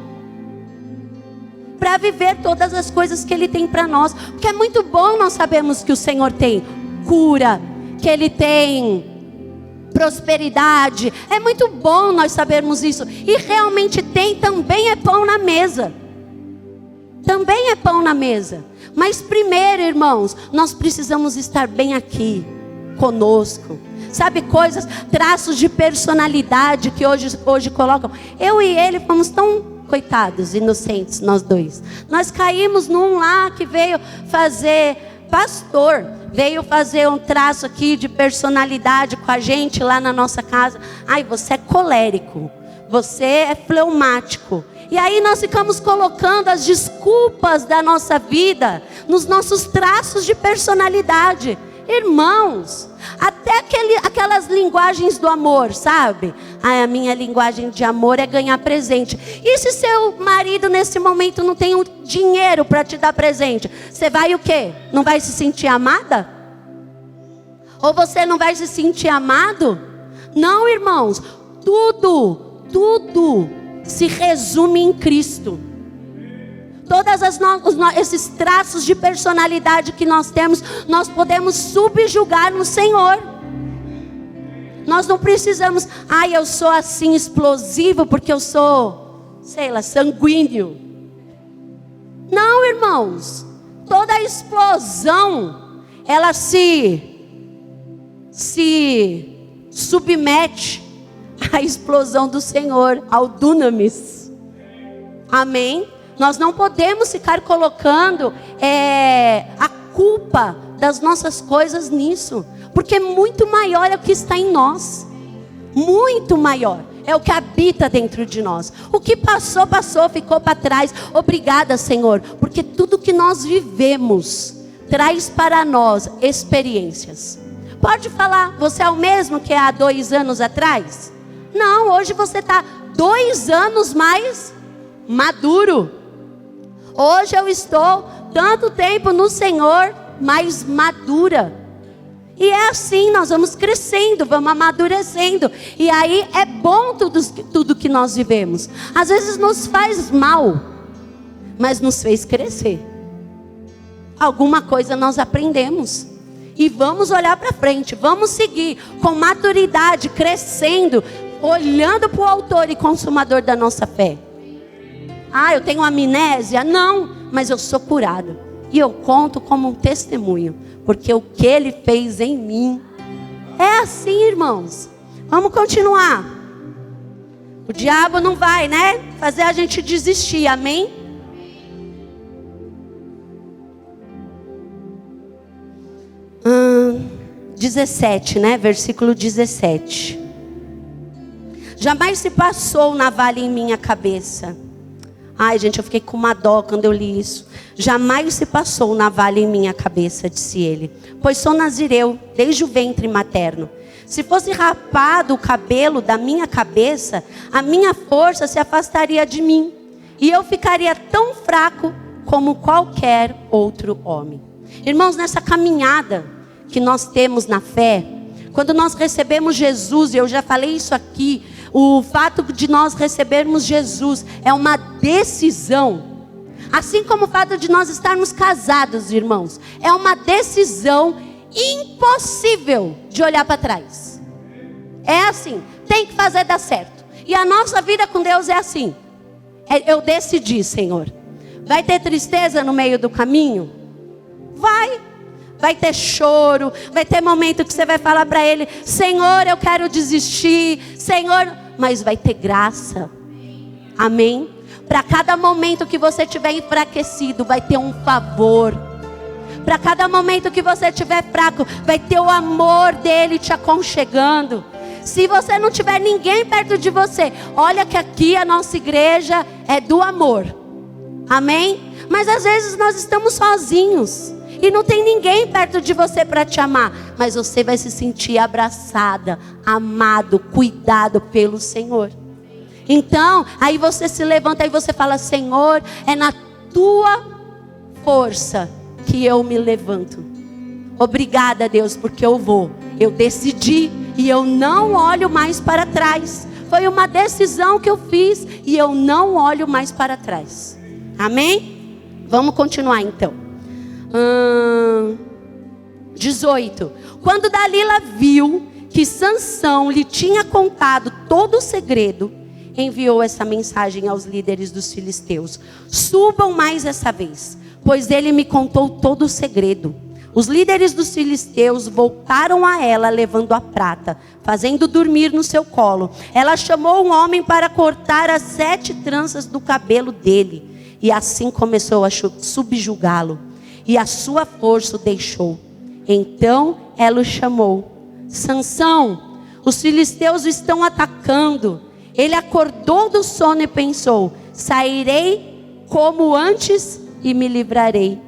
Para viver todas as coisas que Ele tem para nós. Porque é muito bom nós sabermos que o Senhor tem cura, que Ele tem prosperidade. É muito bom nós sabermos isso. E realmente tem, também é pão na mesa. Também é pão na mesa. Mas primeiro, irmãos, nós precisamos estar bem aqui, conosco. Sabe, coisas, traços de personalidade que hoje colocam. Eu e ele fomos tão coitados, inocentes, nós dois. Nós caímos num lá que veio fazer, pastor, veio fazer um traço aqui de personalidade com a gente lá na nossa casa. Ai, você é colérico, você é fleumático. E aí nós ficamos colocando as desculpas da nossa vida nos nossos traços de personalidade. Irmãos, até aquelas linguagens do amor, sabe? Ah, a minha linguagem de amor é ganhar presente. E se seu marido nesse momento não tem o dinheiro para te dar presente? Você vai o quê? Não vai se sentir amada? Ou você não vai se sentir amado? Não, irmãos. Tudo se resume em Cristo. Todos esses traços de personalidade que nós temos, nós podemos subjugar no Senhor. Nós não precisamos, eu sou assim explosivo porque eu sou, sanguíneo. Não, irmãos. Toda explosão, ela se submete à explosão do Senhor, ao dunamis. Amém? Nós não podemos ficar colocando a culpa das nossas coisas nisso. Porque muito maior é o que está em nós. Muito maior é o que habita dentro de nós. O que passou, ficou para trás. Obrigada, Senhor. Porque tudo que nós vivemos traz para nós experiências. Pode falar, você é o mesmo que há 2 anos atrás? Não, hoje você está 2 anos mais maduro. Hoje eu estou tanto tempo no Senhor, mais madura. E é assim, nós vamos crescendo, vamos amadurecendo. E aí é bom tudo que nós vivemos. Às vezes nos faz mal, mas nos fez crescer. Alguma coisa nós aprendemos. E vamos olhar para frente, vamos seguir com maturidade, crescendo, olhando para o autor e consumador da nossa fé. Eu tenho amnésia? Não, mas eu sou curado. E eu conto como um testemunho, porque o que Ele fez em mim. É assim, irmãos. Vamos continuar. O diabo não vai, fazer a gente desistir, amém? Hum, 17, versículo 17. Jamais se passou navalha em minha cabeça. Ai, gente, eu fiquei com uma dó quando eu li isso. Jamais se passou navalha em minha cabeça, disse ele, pois sou nazireu desde o ventre materno. Se fosse rapado o cabelo da minha cabeça, a minha força se afastaria de mim, e eu ficaria tão fraco como qualquer outro homem. Irmãos, nessa caminhada que nós temos na fé, quando nós recebemos Jesus, e eu já falei isso aqui, o fato de nós recebermos Jesus é uma decisão. Assim como o fato de nós estarmos casados, irmãos, é uma decisão impossível de olhar para trás. É assim, tem que fazer dar certo. E a nossa vida com Deus é assim. Eu decidi, Senhor. Vai ter tristeza no meio do caminho? Vai ter choro, vai ter momento que você vai falar para Ele, Senhor, eu quero desistir, Senhor, mas vai ter graça. Amém? Para cada momento que você estiver enfraquecido, vai ter um favor. Para cada momento que você estiver fraco, vai ter o amor dele te aconchegando. Se você não tiver ninguém perto de você, olha que aqui a nossa igreja é do amor. Amém? Mas às vezes nós estamos sozinhos e não tem ninguém perto de você para te amar. Mas você vai se sentir abraçada, amado, cuidado pelo Senhor. Então, aí você se levanta e você fala, Senhor, é na tua força que eu me levanto. Obrigada, Deus, porque eu decidi e eu não olho mais para trás. Foi uma decisão que eu fiz e eu não olho mais para trás. Amém? Vamos continuar então. 18. Quando Dalila viu que Sansão lhe tinha contado todo o segredo, enviou essa mensagem aos líderes dos filisteus: subam mais essa vez, pois ele me contou todo o segredo. Os líderes dos filisteus voltaram a ela levando a prata, fazendo dormir no seu colo. Ela chamou um homem para cortar as 7 tranças do cabelo dele, e assim começou a subjugá-lo, e a sua força o deixou. Então ela o chamou: Sansão, os filisteus o estão atacando. Ele acordou do sono e pensou: sairei como antes e me livrarei.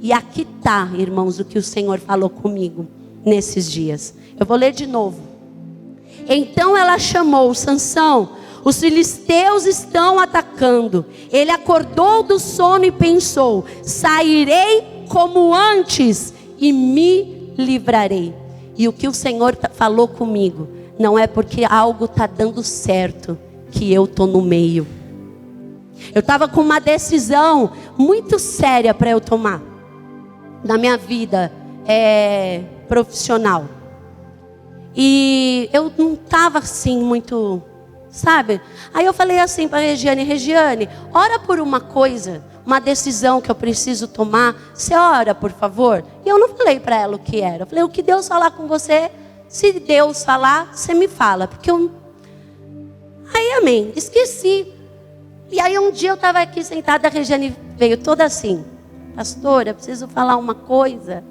E aqui está, irmãos, o que o Senhor falou comigo nesses dias. Eu vou ler de novo. Então ela chamou: Sansão, os filisteus estão atacando. Ele acordou do sono e pensou: sairei como antes e me livrarei. E o que o Senhor falou comigo: não é porque algo está dando certo que eu estou no meio. Eu estava com uma decisão muito séria para eu tomar na minha vida profissional. E eu não estava assim muito, sabe? Aí eu falei assim para Regiane: Regiane, ora por uma coisa, uma decisão que eu preciso tomar. Você ora, por favor? E eu não falei para ela o que era. Eu falei: o que Deus falar com você, se Deus falar, você me fala. Porque eu... Aí, amém, esqueci. E aí um dia eu estava aqui sentada, a Regiane veio toda assim: pastora, eu preciso falar uma coisa.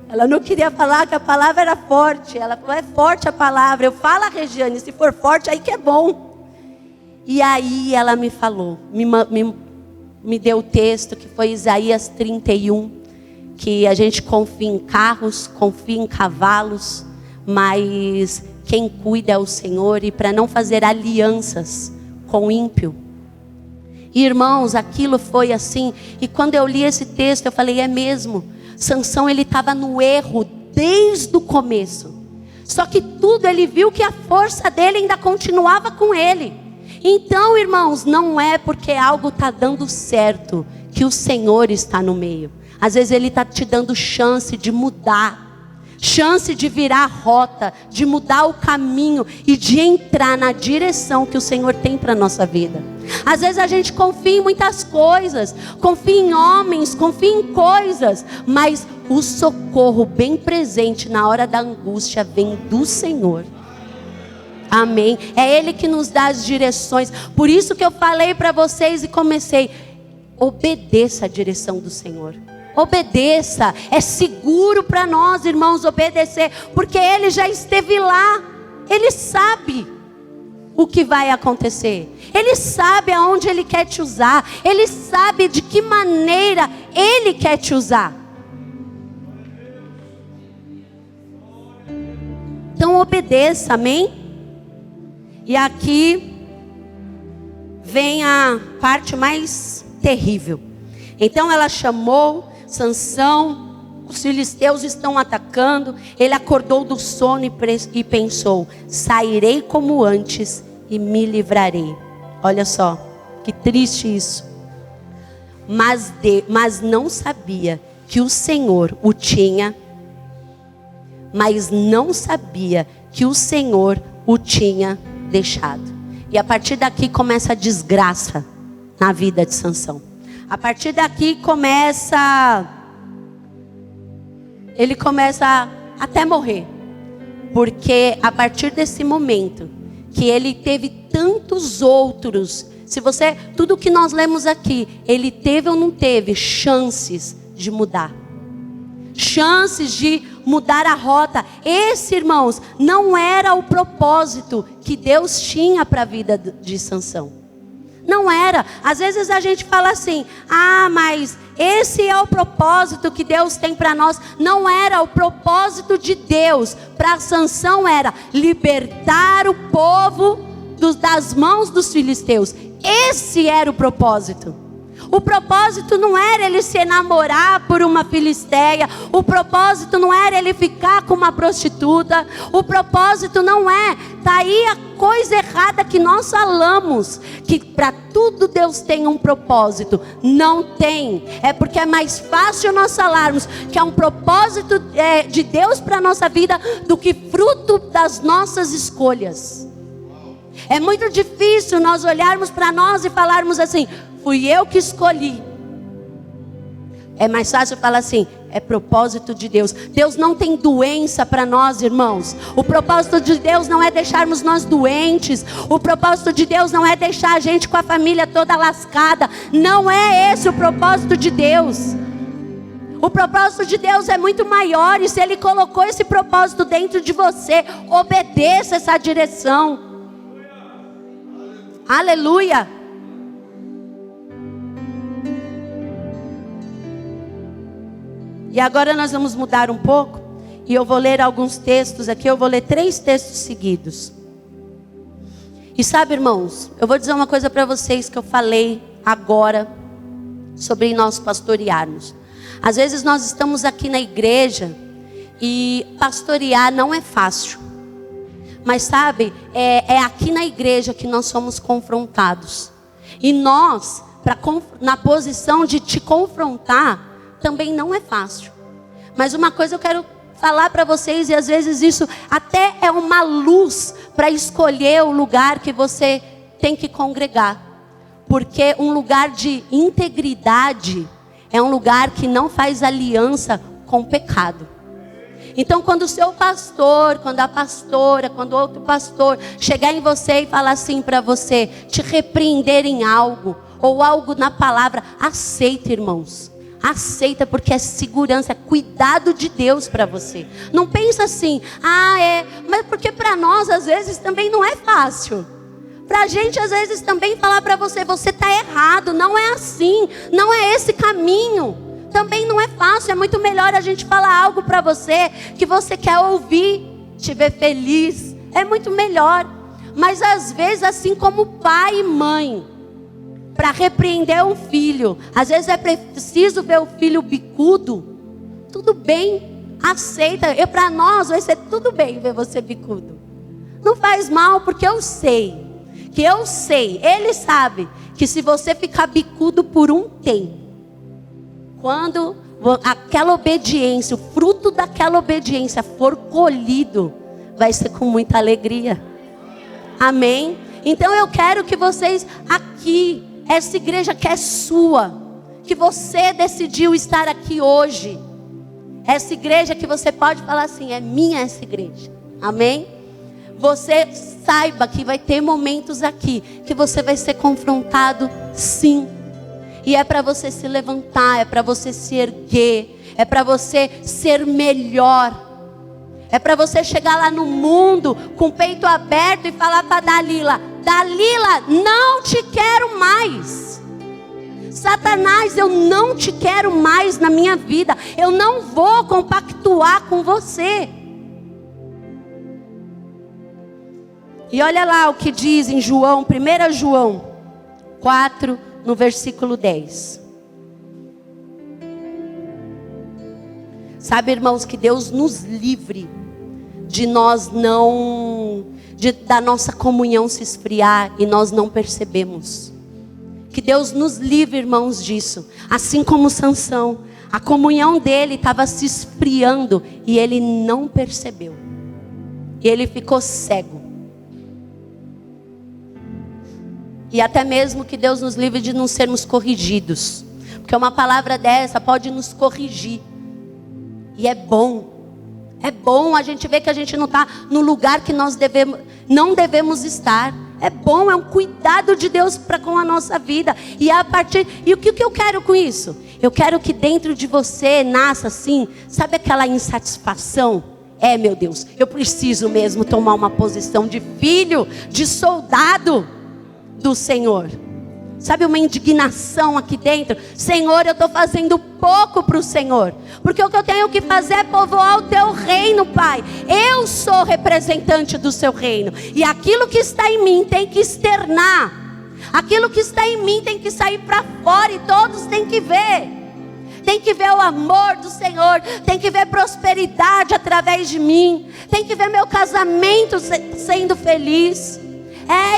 Ela não queria falar que a palavra era forte. Ela falou: é forte a palavra. Eu falo, Regiane, se for forte, aí que é bom. E aí ela me falou, me deu o texto que foi Isaías 31, que a gente confia em carros, confia em cavalos, mas quem cuida é o Senhor, e para não fazer alianças com o ímpio. Irmãos, aquilo foi assim. E quando eu li esse texto, eu falei: é mesmo. Sansão, ele estava no erro desde o começo. Só que tudo, ele viu que a força dele ainda continuava com ele. Então, irmãos, não é porque algo está dando certo que o Senhor está no meio. Às vezes Ele está te dando chance de mudar. Chance de virar a rota, de mudar o caminho e de entrar na direção que o Senhor tem para a nossa vida. Às vezes a gente confia em muitas coisas, confia em homens, confia em coisas, mas o socorro bem presente na hora da angústia vem do Senhor. Amém? É Ele que nos dá as direções. Por isso que eu falei para vocês e comecei: obedeça a direção do Senhor. Obedeça, é seguro para nós, irmãos, obedecer, porque Ele já esteve lá. Ele sabe o que vai acontecer. Ele sabe aonde Ele quer te usar. Ele sabe de que maneira Ele quer te usar. Então obedeça, amém? E aqui vem a parte mais terrível. Então ela chamou Sansão, os filisteus estão atacando. Ele acordou do sono e pensou: sairei como antes e me livrarei. Olha só, que triste isso. Mas não sabia que o Senhor o tinha. Mas não sabia que o Senhor o tinha deixado. E a partir daqui começa a desgraça na vida de Sansão. A partir daqui ele começa até morrer. Porque a partir desse momento que ele teve tantos outros, tudo que nós lemos aqui, ele teve ou não teve chances de mudar. Chances de mudar a rota. Esse, irmãos, não era o propósito que Deus tinha para a vida de Sansão. Não era. Às vezes a gente fala assim: ah, mas esse é o propósito que Deus tem para nós. Não era. O propósito de Deus para Sansão era libertar o povo das mãos dos filisteus. Esse era o propósito. O propósito não era ele se enamorar por uma filisteia. O propósito não era ele ficar com uma prostituta. O propósito não é. Está aí a coisa errada que nós falamos, que para tudo Deus tem um propósito. Não tem. É porque é mais fácil nós falarmos que é um propósito de Deus para a nossa vida do que fruto das nossas escolhas. É muito difícil nós olharmos para nós e falarmos assim: fui eu que escolhi. É mais fácil falar assim: é propósito de Deus. Deus não tem doença para nós, irmãos. O propósito de Deus não é deixarmos nós doentes. O propósito de Deus não é deixar a gente com a família toda lascada. Não é esse o propósito de Deus. O propósito de Deus é muito maior. E se Ele colocou esse propósito dentro de você, obedeça essa direção. Aleluia. E agora nós vamos mudar um pouco. E eu vou ler alguns textos aqui. Eu vou ler 3 textos seguidos. E sabe, irmãos, eu vou dizer uma coisa para vocês que eu falei agora sobre nós pastorearmos. Às vezes nós estamos aqui na igreja e pastorear não é fácil. Mas sabe, é aqui na igreja que nós somos confrontados. E nós, na posição de te confrontar, também não é fácil. Mas uma coisa eu quero falar para vocês, e às vezes isso até é uma luz para escolher o lugar que você tem que congregar. Porque um lugar de integridade é um lugar que não faz aliança com o pecado. Então quando o seu pastor, quando a pastora, quando outro pastor chegar em você e falar assim para você, te repreender em algo, ou algo na palavra, aceita, irmãos. Aceita, porque é segurança, é cuidado de Deus para você. Não pensa assim, mas porque para nós às vezes também não é fácil. Para a gente às vezes também falar para você, você está errado, não é assim, não é esse caminho. Também não é fácil, é muito melhor a gente falar algo para você que você quer ouvir, te ver feliz, é muito melhor. Mas às vezes, assim como pai e mãe, para repreender um filho, às vezes é preciso ver o filho bicudo, tudo bem, aceita. E para nós vai ser tudo bem ver você bicudo. Não faz mal, porque eu sei, ele sabe, que se você ficar bicudo por um tempo, quando aquela obediência, o fruto daquela obediência for colhido, vai ser com muita alegria. Amém? Então eu quero que vocês aqui, essa igreja que é sua, que você decidiu estar aqui hoje, essa igreja que você pode falar assim, é minha essa igreja. Amém? Você saiba que vai ter momentos aqui que você vai ser confrontado, sim. E é para você se levantar, é para você se erguer, é para você ser melhor. É para você chegar lá no mundo com o peito aberto e falar para Dalila, Dalila, não te quero mais. Satanás, eu não te quero mais na minha vida. Eu não vou compactuar com você. E olha lá o que diz em João, 1 João 4, no versículo 10. Sabe, irmãos, que Deus nos livre de nós da nossa comunhão se esfriar e nós não percebemos. Que Deus nos livre, irmãos, disso. Assim como Sansão, a comunhão dele estava se esfriando e ele não percebeu. E ele ficou cego. E até mesmo que Deus nos livre de não sermos corrigidos. Porque uma palavra dessa pode nos corrigir. E é bom. É bom a gente ver que a gente não está no lugar que nós não devemos estar. É bom, é um cuidado de Deus para com a nossa vida. E o que eu quero com isso? Eu quero que dentro de você nasça assim, sabe aquela insatisfação? Meu Deus, eu preciso mesmo tomar uma posição de filho, de soldado do Senhor. Sabe, uma indignação aqui dentro. Senhor, eu estou fazendo pouco para o Senhor. Porque o que eu tenho que fazer é povoar o teu reino, Pai. Eu sou representante do seu reino. E aquilo que está em mim tem que externar. Aquilo que está em mim tem que sair para fora. E todos têm que ver. Tem que ver o amor do Senhor. Tem que ver prosperidade através de mim. Tem que ver meu casamento sendo feliz.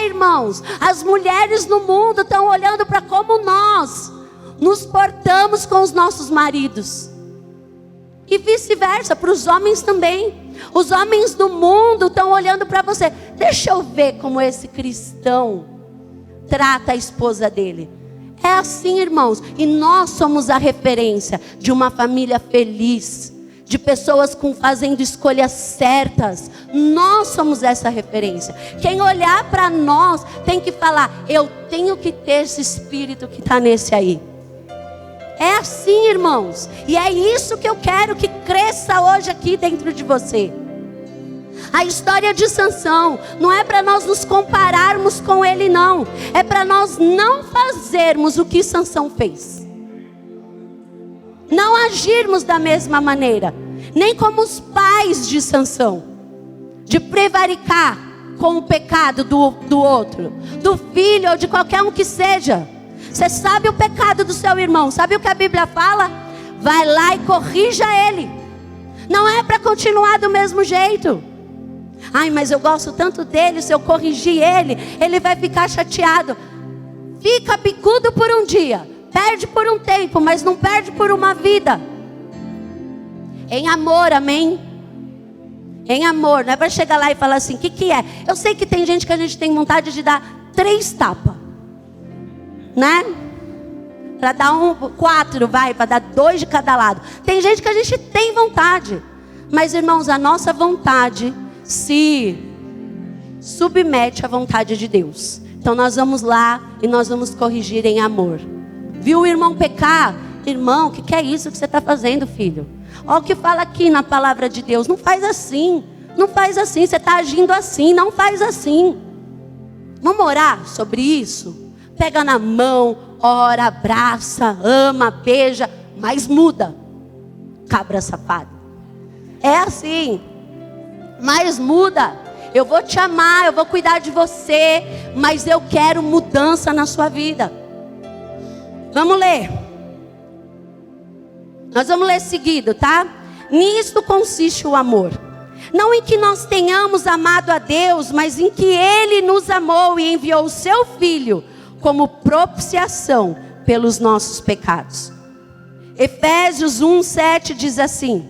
Irmãos, as mulheres no mundo estão olhando para como nós nos portamos com os nossos maridos. E vice-versa, para os homens também. Os homens do mundo estão olhando para você. Deixa eu ver como esse cristão trata a esposa dele. É assim, irmãos. E nós somos a referência de uma família feliz, de pessoas fazendo escolhas certas. Nós somos essa referência. Quem olhar para nós tem que falar, eu tenho que ter esse espírito que está nesse aí. É assim, irmãos. E é isso que eu quero que cresça hoje aqui dentro de você. A história de Sansão não é para nós nos compararmos com ele, não. É para nós não fazermos o que Sansão fez. Não agirmos da mesma maneira. Nem como os pais de Sansão. De prevaricar com o pecado do outro, do filho ou de qualquer um que seja. Você sabe o pecado do seu irmão, sabe o que a Bíblia fala? Vai lá e corrija ele. Não é para continuar do mesmo jeito. Ai, mas eu gosto tanto dele, se eu corrigir ele vai ficar chateado. Fica bicudo por um dia, perde por um tempo, mas não perde por uma vida. Em amor, amém? Em amor, não é para chegar lá e falar assim, o que é? Eu sei que tem gente que a gente tem vontade de dar 3 tapas, né? Para dar 4, para dar 2 de cada lado. Tem gente que a gente tem vontade. Mas irmãos, a nossa vontade se submete à vontade de Deus. Então nós vamos lá e nós vamos corrigir em amor. Viu o irmão pecar? Irmão, o que é isso que você está fazendo, filho? Olha o que fala aqui na palavra de Deus. Não faz assim. Não faz assim. Você está agindo assim. Não faz assim. Vamos orar sobre isso? Pega na mão, ora, abraça, ama, beija, mas muda. Cabra safado. É assim. Mas muda. Eu vou te amar, eu vou cuidar de você, mas eu quero mudança na sua vida. Vamos ler. Nós vamos ler seguido, tá? Nisto consiste o amor. Não em que nós tenhamos amado a Deus, mas em que Ele nos amou e enviou o Seu Filho como propiciação pelos nossos pecados. Efésios 1:7 diz assim.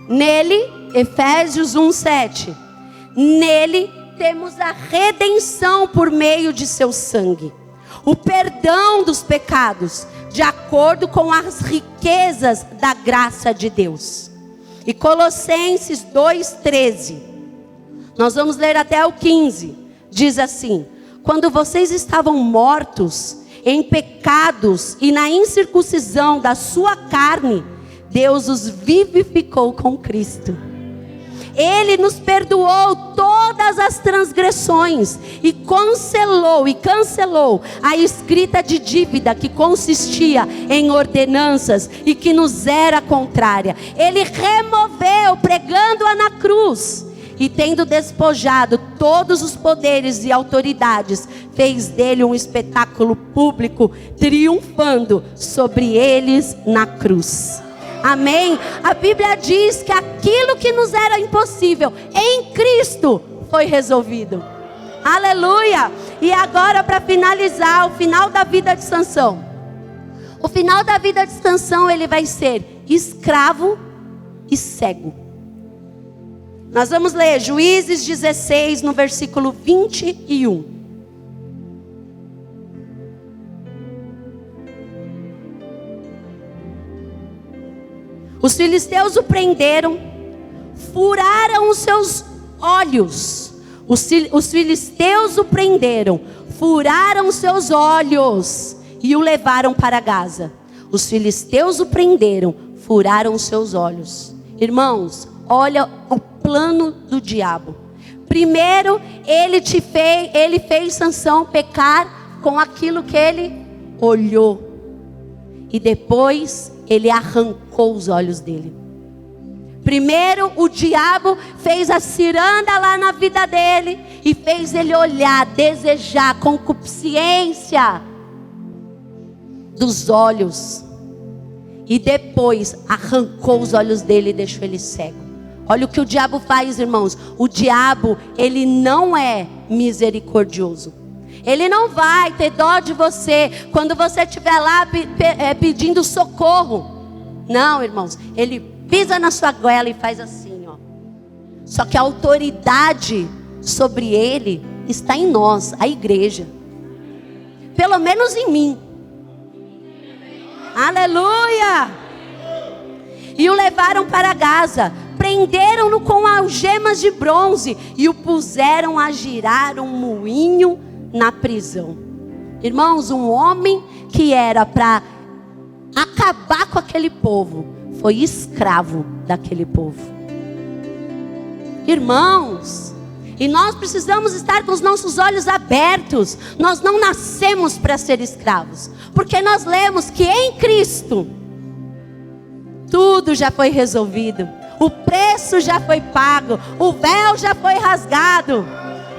Nele, Efésios 1:7. Nele temos a redenção por meio de seu sangue, o perdão dos pecados, de acordo com as riquezas da graça de Deus. E Colossenses 2:13. Nós vamos ler até o 15. Diz assim: quando vocês estavam mortos em pecados e na incircuncisão da sua carne, Deus os vivificou com Cristo. Ele nos perdoou todas as transgressões e cancelou a escrita de dívida que consistia em ordenanças e que nos era contrária. Ele removeu pregando-a na cruz. E tendo despojado todos os poderes e autoridades, fez dele um espetáculo público, triunfando sobre eles na cruz. Amém? A Bíblia diz que aquilo que nos era impossível, em Cristo, foi resolvido. Aleluia! E agora, para finalizar, o final da vida de Sansão. O final da vida de Sansão, ele vai ser escravo e cego. Nós vamos ler Juízes 16, no versículo 21. Os filisteus o prenderam, furaram os seus olhos. Os filisteus o prenderam, furaram os seus olhos e o levaram para Gaza. Os filisteus o prenderam, furaram os seus olhos. Irmãos, olha o plano do diabo. Primeiro, ele fez Sansão pecar com aquilo que ele olhou. E depois ele arrancou os olhos dele. Primeiro o diabo fez a ciranda lá na vida dele e fez ele olhar, desejar, concupiscência dos olhos. E depois arrancou os olhos dele e deixou ele cego. Olha o que o diabo faz, irmãos. O diabo, ele não é misericordioso. Ele não vai ter dó de você quando você estiver lá pedindo socorro. Não, irmãos. Ele pisa na sua goela e faz assim, ó. Só que a autoridade sobre ele está em nós, a igreja. Pelo menos em mim. Aleluia! E o levaram para Gaza. Prenderam-no com algemas de bronze e o puseram a girar um moinho na prisão. Irmãos, um homem que era para acabar com aquele povo, foi escravo daquele povo. Irmãos, e nós precisamos estar com os nossos olhos abertos. Nós não nascemos para ser escravos, porque nós lemos que em Cristo tudo já foi resolvido. O preço já foi pago. O véu já foi rasgado.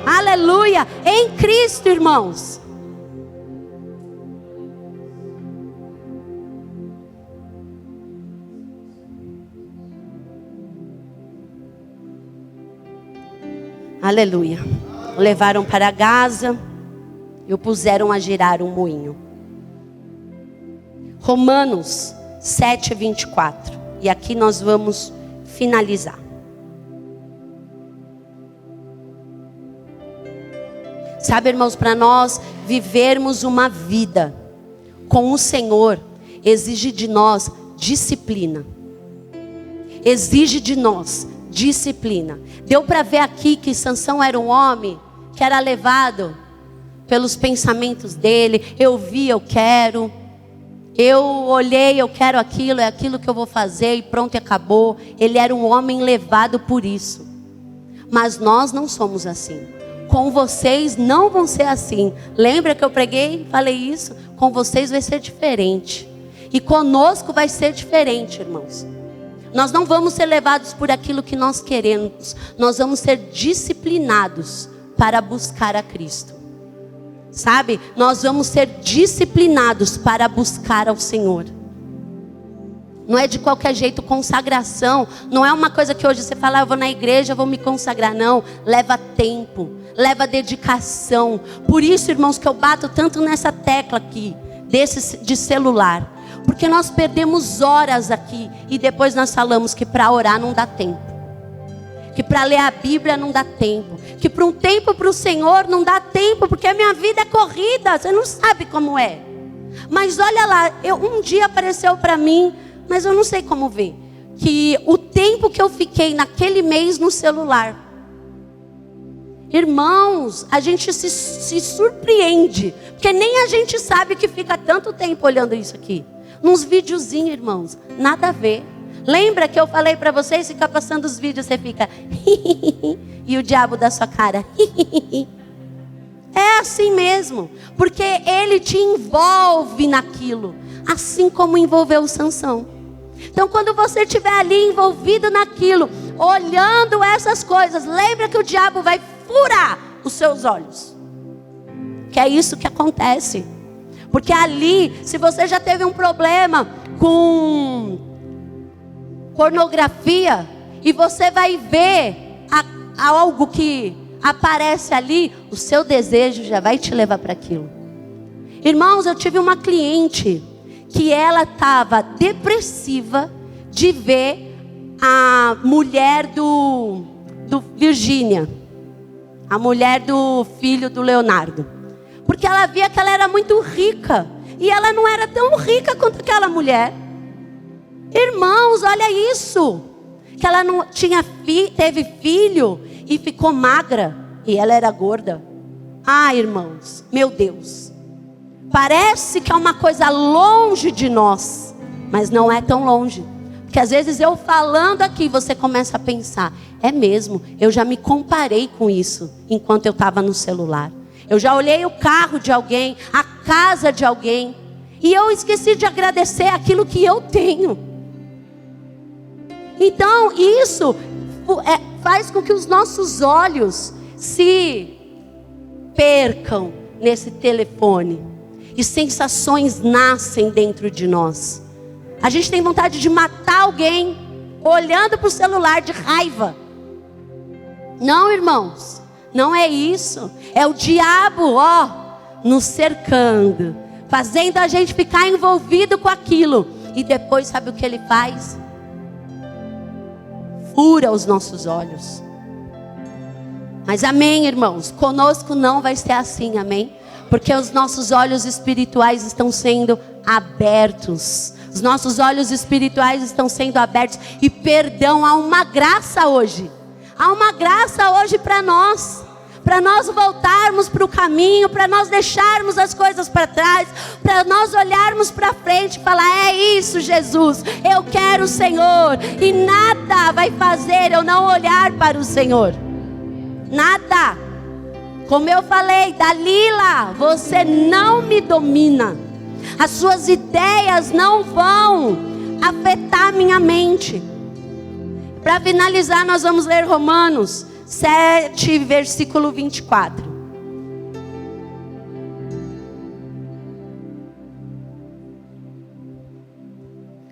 Aleluia. Em Cristo, irmãos. Aleluia. O levaram para Gaza e o puseram a girar um moinho. Romanos 7:24. E aqui nós vamos finalizar. Sabe, irmãos, para nós vivermos uma vida com o Senhor, exige de nós disciplina. Exige de nós disciplina. Deu para ver aqui que Sansão era um homem que era levado pelos pensamentos dele. Eu vi, eu quero. Eu olhei, eu quero aquilo, é aquilo que eu vou fazer e pronto, acabou. Ele era um homem levado por isso. Mas nós não somos assim. Com vocês não vão ser assim. Lembra que eu preguei? Falei isso. Com vocês vai ser diferente. E conosco vai ser diferente, irmãos. Nós não vamos ser levados por aquilo que nós queremos. Nós vamos ser disciplinados para buscar a Cristo. Sabe? Nós vamos ser disciplinados para buscar ao Senhor. Não é de qualquer jeito. Consagração não é uma coisa que hoje você fala, eu vou na igreja, eu vou me consagrar. Não, leva tempo, leva dedicação. Por isso, irmãos, que eu bato tanto nessa tecla aqui, de celular. Porque nós perdemos horas aqui e depois nós falamos que para orar não dá tempo. Que para ler a Bíblia não dá tempo. Que para um tempo para o Senhor não dá tempo, porque a minha vida é corrida, você não sabe como é. Mas olha lá, um dia apareceu para mim, mas eu não sei como ver, que o tempo que eu fiquei naquele mês no celular. Irmãos, a gente se surpreende, porque nem a gente sabe que fica tanto tempo olhando isso aqui. Nos videozinhos, irmãos, nada a ver. Lembra que eu falei para vocês, ficar passando os vídeos, você fica e o diabo da sua cara. É assim mesmo, porque ele te envolve naquilo, assim como envolveu Sansão. Então quando você estiver ali envolvido naquilo, olhando essas coisas, lembra que o diabo vai furar os seus olhos. Que é isso que acontece. Porque ali, se você já teve um problema com pornografia, e você vai ver algo que aparece ali, o seu desejo já vai te levar para aquilo. Irmãos, eu tive uma cliente que ela estava depressiva de ver a mulher do Virgínia, a mulher do filho do Leonardo. Porque ela via que ela era muito rica. E ela não era tão rica quanto aquela mulher. Irmãos, olha isso. Que ela não tinha teve filho e ficou magra. E ela era gorda. Ah, irmãos, meu Deus. Parece que é uma coisa longe de nós. Mas não é tão longe. Porque às vezes eu falando aqui, você começa a pensar. É mesmo, eu já me comparei com isso enquanto eu estava no celular. Eu já olhei o carro de alguém, a casa de alguém, e eu esqueci de agradecer aquilo que eu tenho. Então isso faz com que os nossos olhos se percam nesse telefone. E sensações nascem dentro de nós. A gente tem vontade de matar alguém, olhando para o celular de raiva. Não, irmãos. Não é isso, é o diabo, nos cercando, fazendo a gente ficar envolvido com aquilo. E depois sabe o que ele faz? Fura os nossos olhos. Mas amém, irmãos, conosco não vai ser assim, amém? Porque os nossos olhos espirituais estão sendo abertos. Os nossos olhos espirituais estão sendo abertos. E perdão, há uma graça hoje. Há uma graça hoje para nós voltarmos para o caminho, para nós deixarmos as coisas para trás, para nós olharmos para frente e falar, é isso, Jesus, eu quero o Senhor. E nada vai fazer eu não olhar para o Senhor. Nada. Como eu falei, Dalila, você não me domina. As suas ideias não vão afetar minha mente. Para finalizar, nós vamos ler Romanos 7, versículo 24.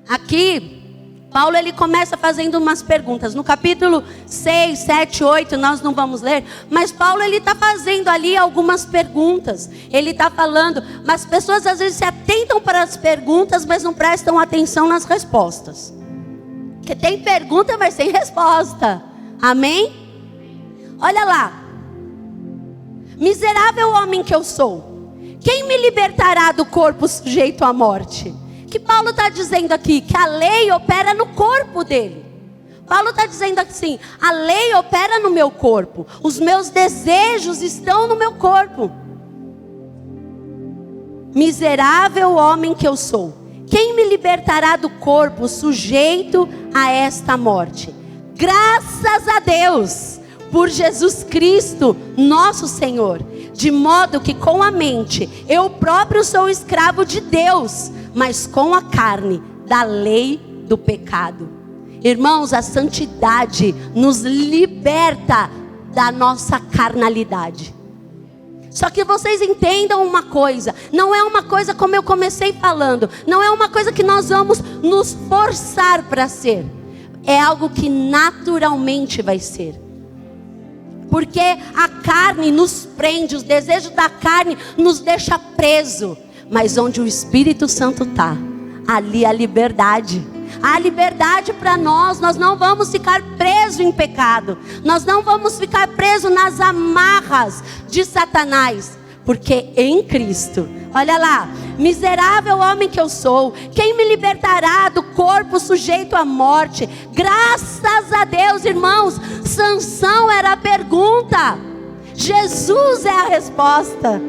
Aqui, Paulo ele começa fazendo umas perguntas. No capítulo 6, 7, 8, nós não vamos ler. Mas Paulo ele está fazendo ali algumas perguntas. Ele está falando, mas as pessoas às vezes se atentam para as perguntas, mas não prestam atenção nas respostas. Porque tem pergunta, mas sem resposta. Amém? Olha lá. Miserável homem que eu sou, quem me libertará do corpo sujeito à morte? Que Paulo está dizendo aqui que a lei opera no corpo dele. Paulo está dizendo assim, a lei opera no meu corpo. Os meus desejos estão no meu corpo. Miserável homem que eu sou, quem me libertará do corpo sujeito a esta morte? Graças a Deus, por Jesus Cristo, nosso Senhor. De modo que com a mente, eu próprio sou escravo de Deus, mas com a carne, da lei do pecado. Irmãos, a santidade nos liberta da nossa carnalidade. Só que vocês entendam uma coisa, não é uma coisa como eu comecei falando, não é uma coisa que nós vamos nos forçar para ser. É algo que naturalmente vai ser. Porque a carne nos prende, os desejos da carne nos deixa preso. Mas onde o Espírito Santo está, ali há liberdade. Há liberdade para nós não vamos ficar presos em pecado. Nós não vamos ficar presos nas amarras de Satanás. Porque em Cristo, olha lá, miserável homem que eu sou, quem me libertará do corpo sujeito à morte? Graças a Deus, irmãos, Sansão era a pergunta, Jesus é a resposta.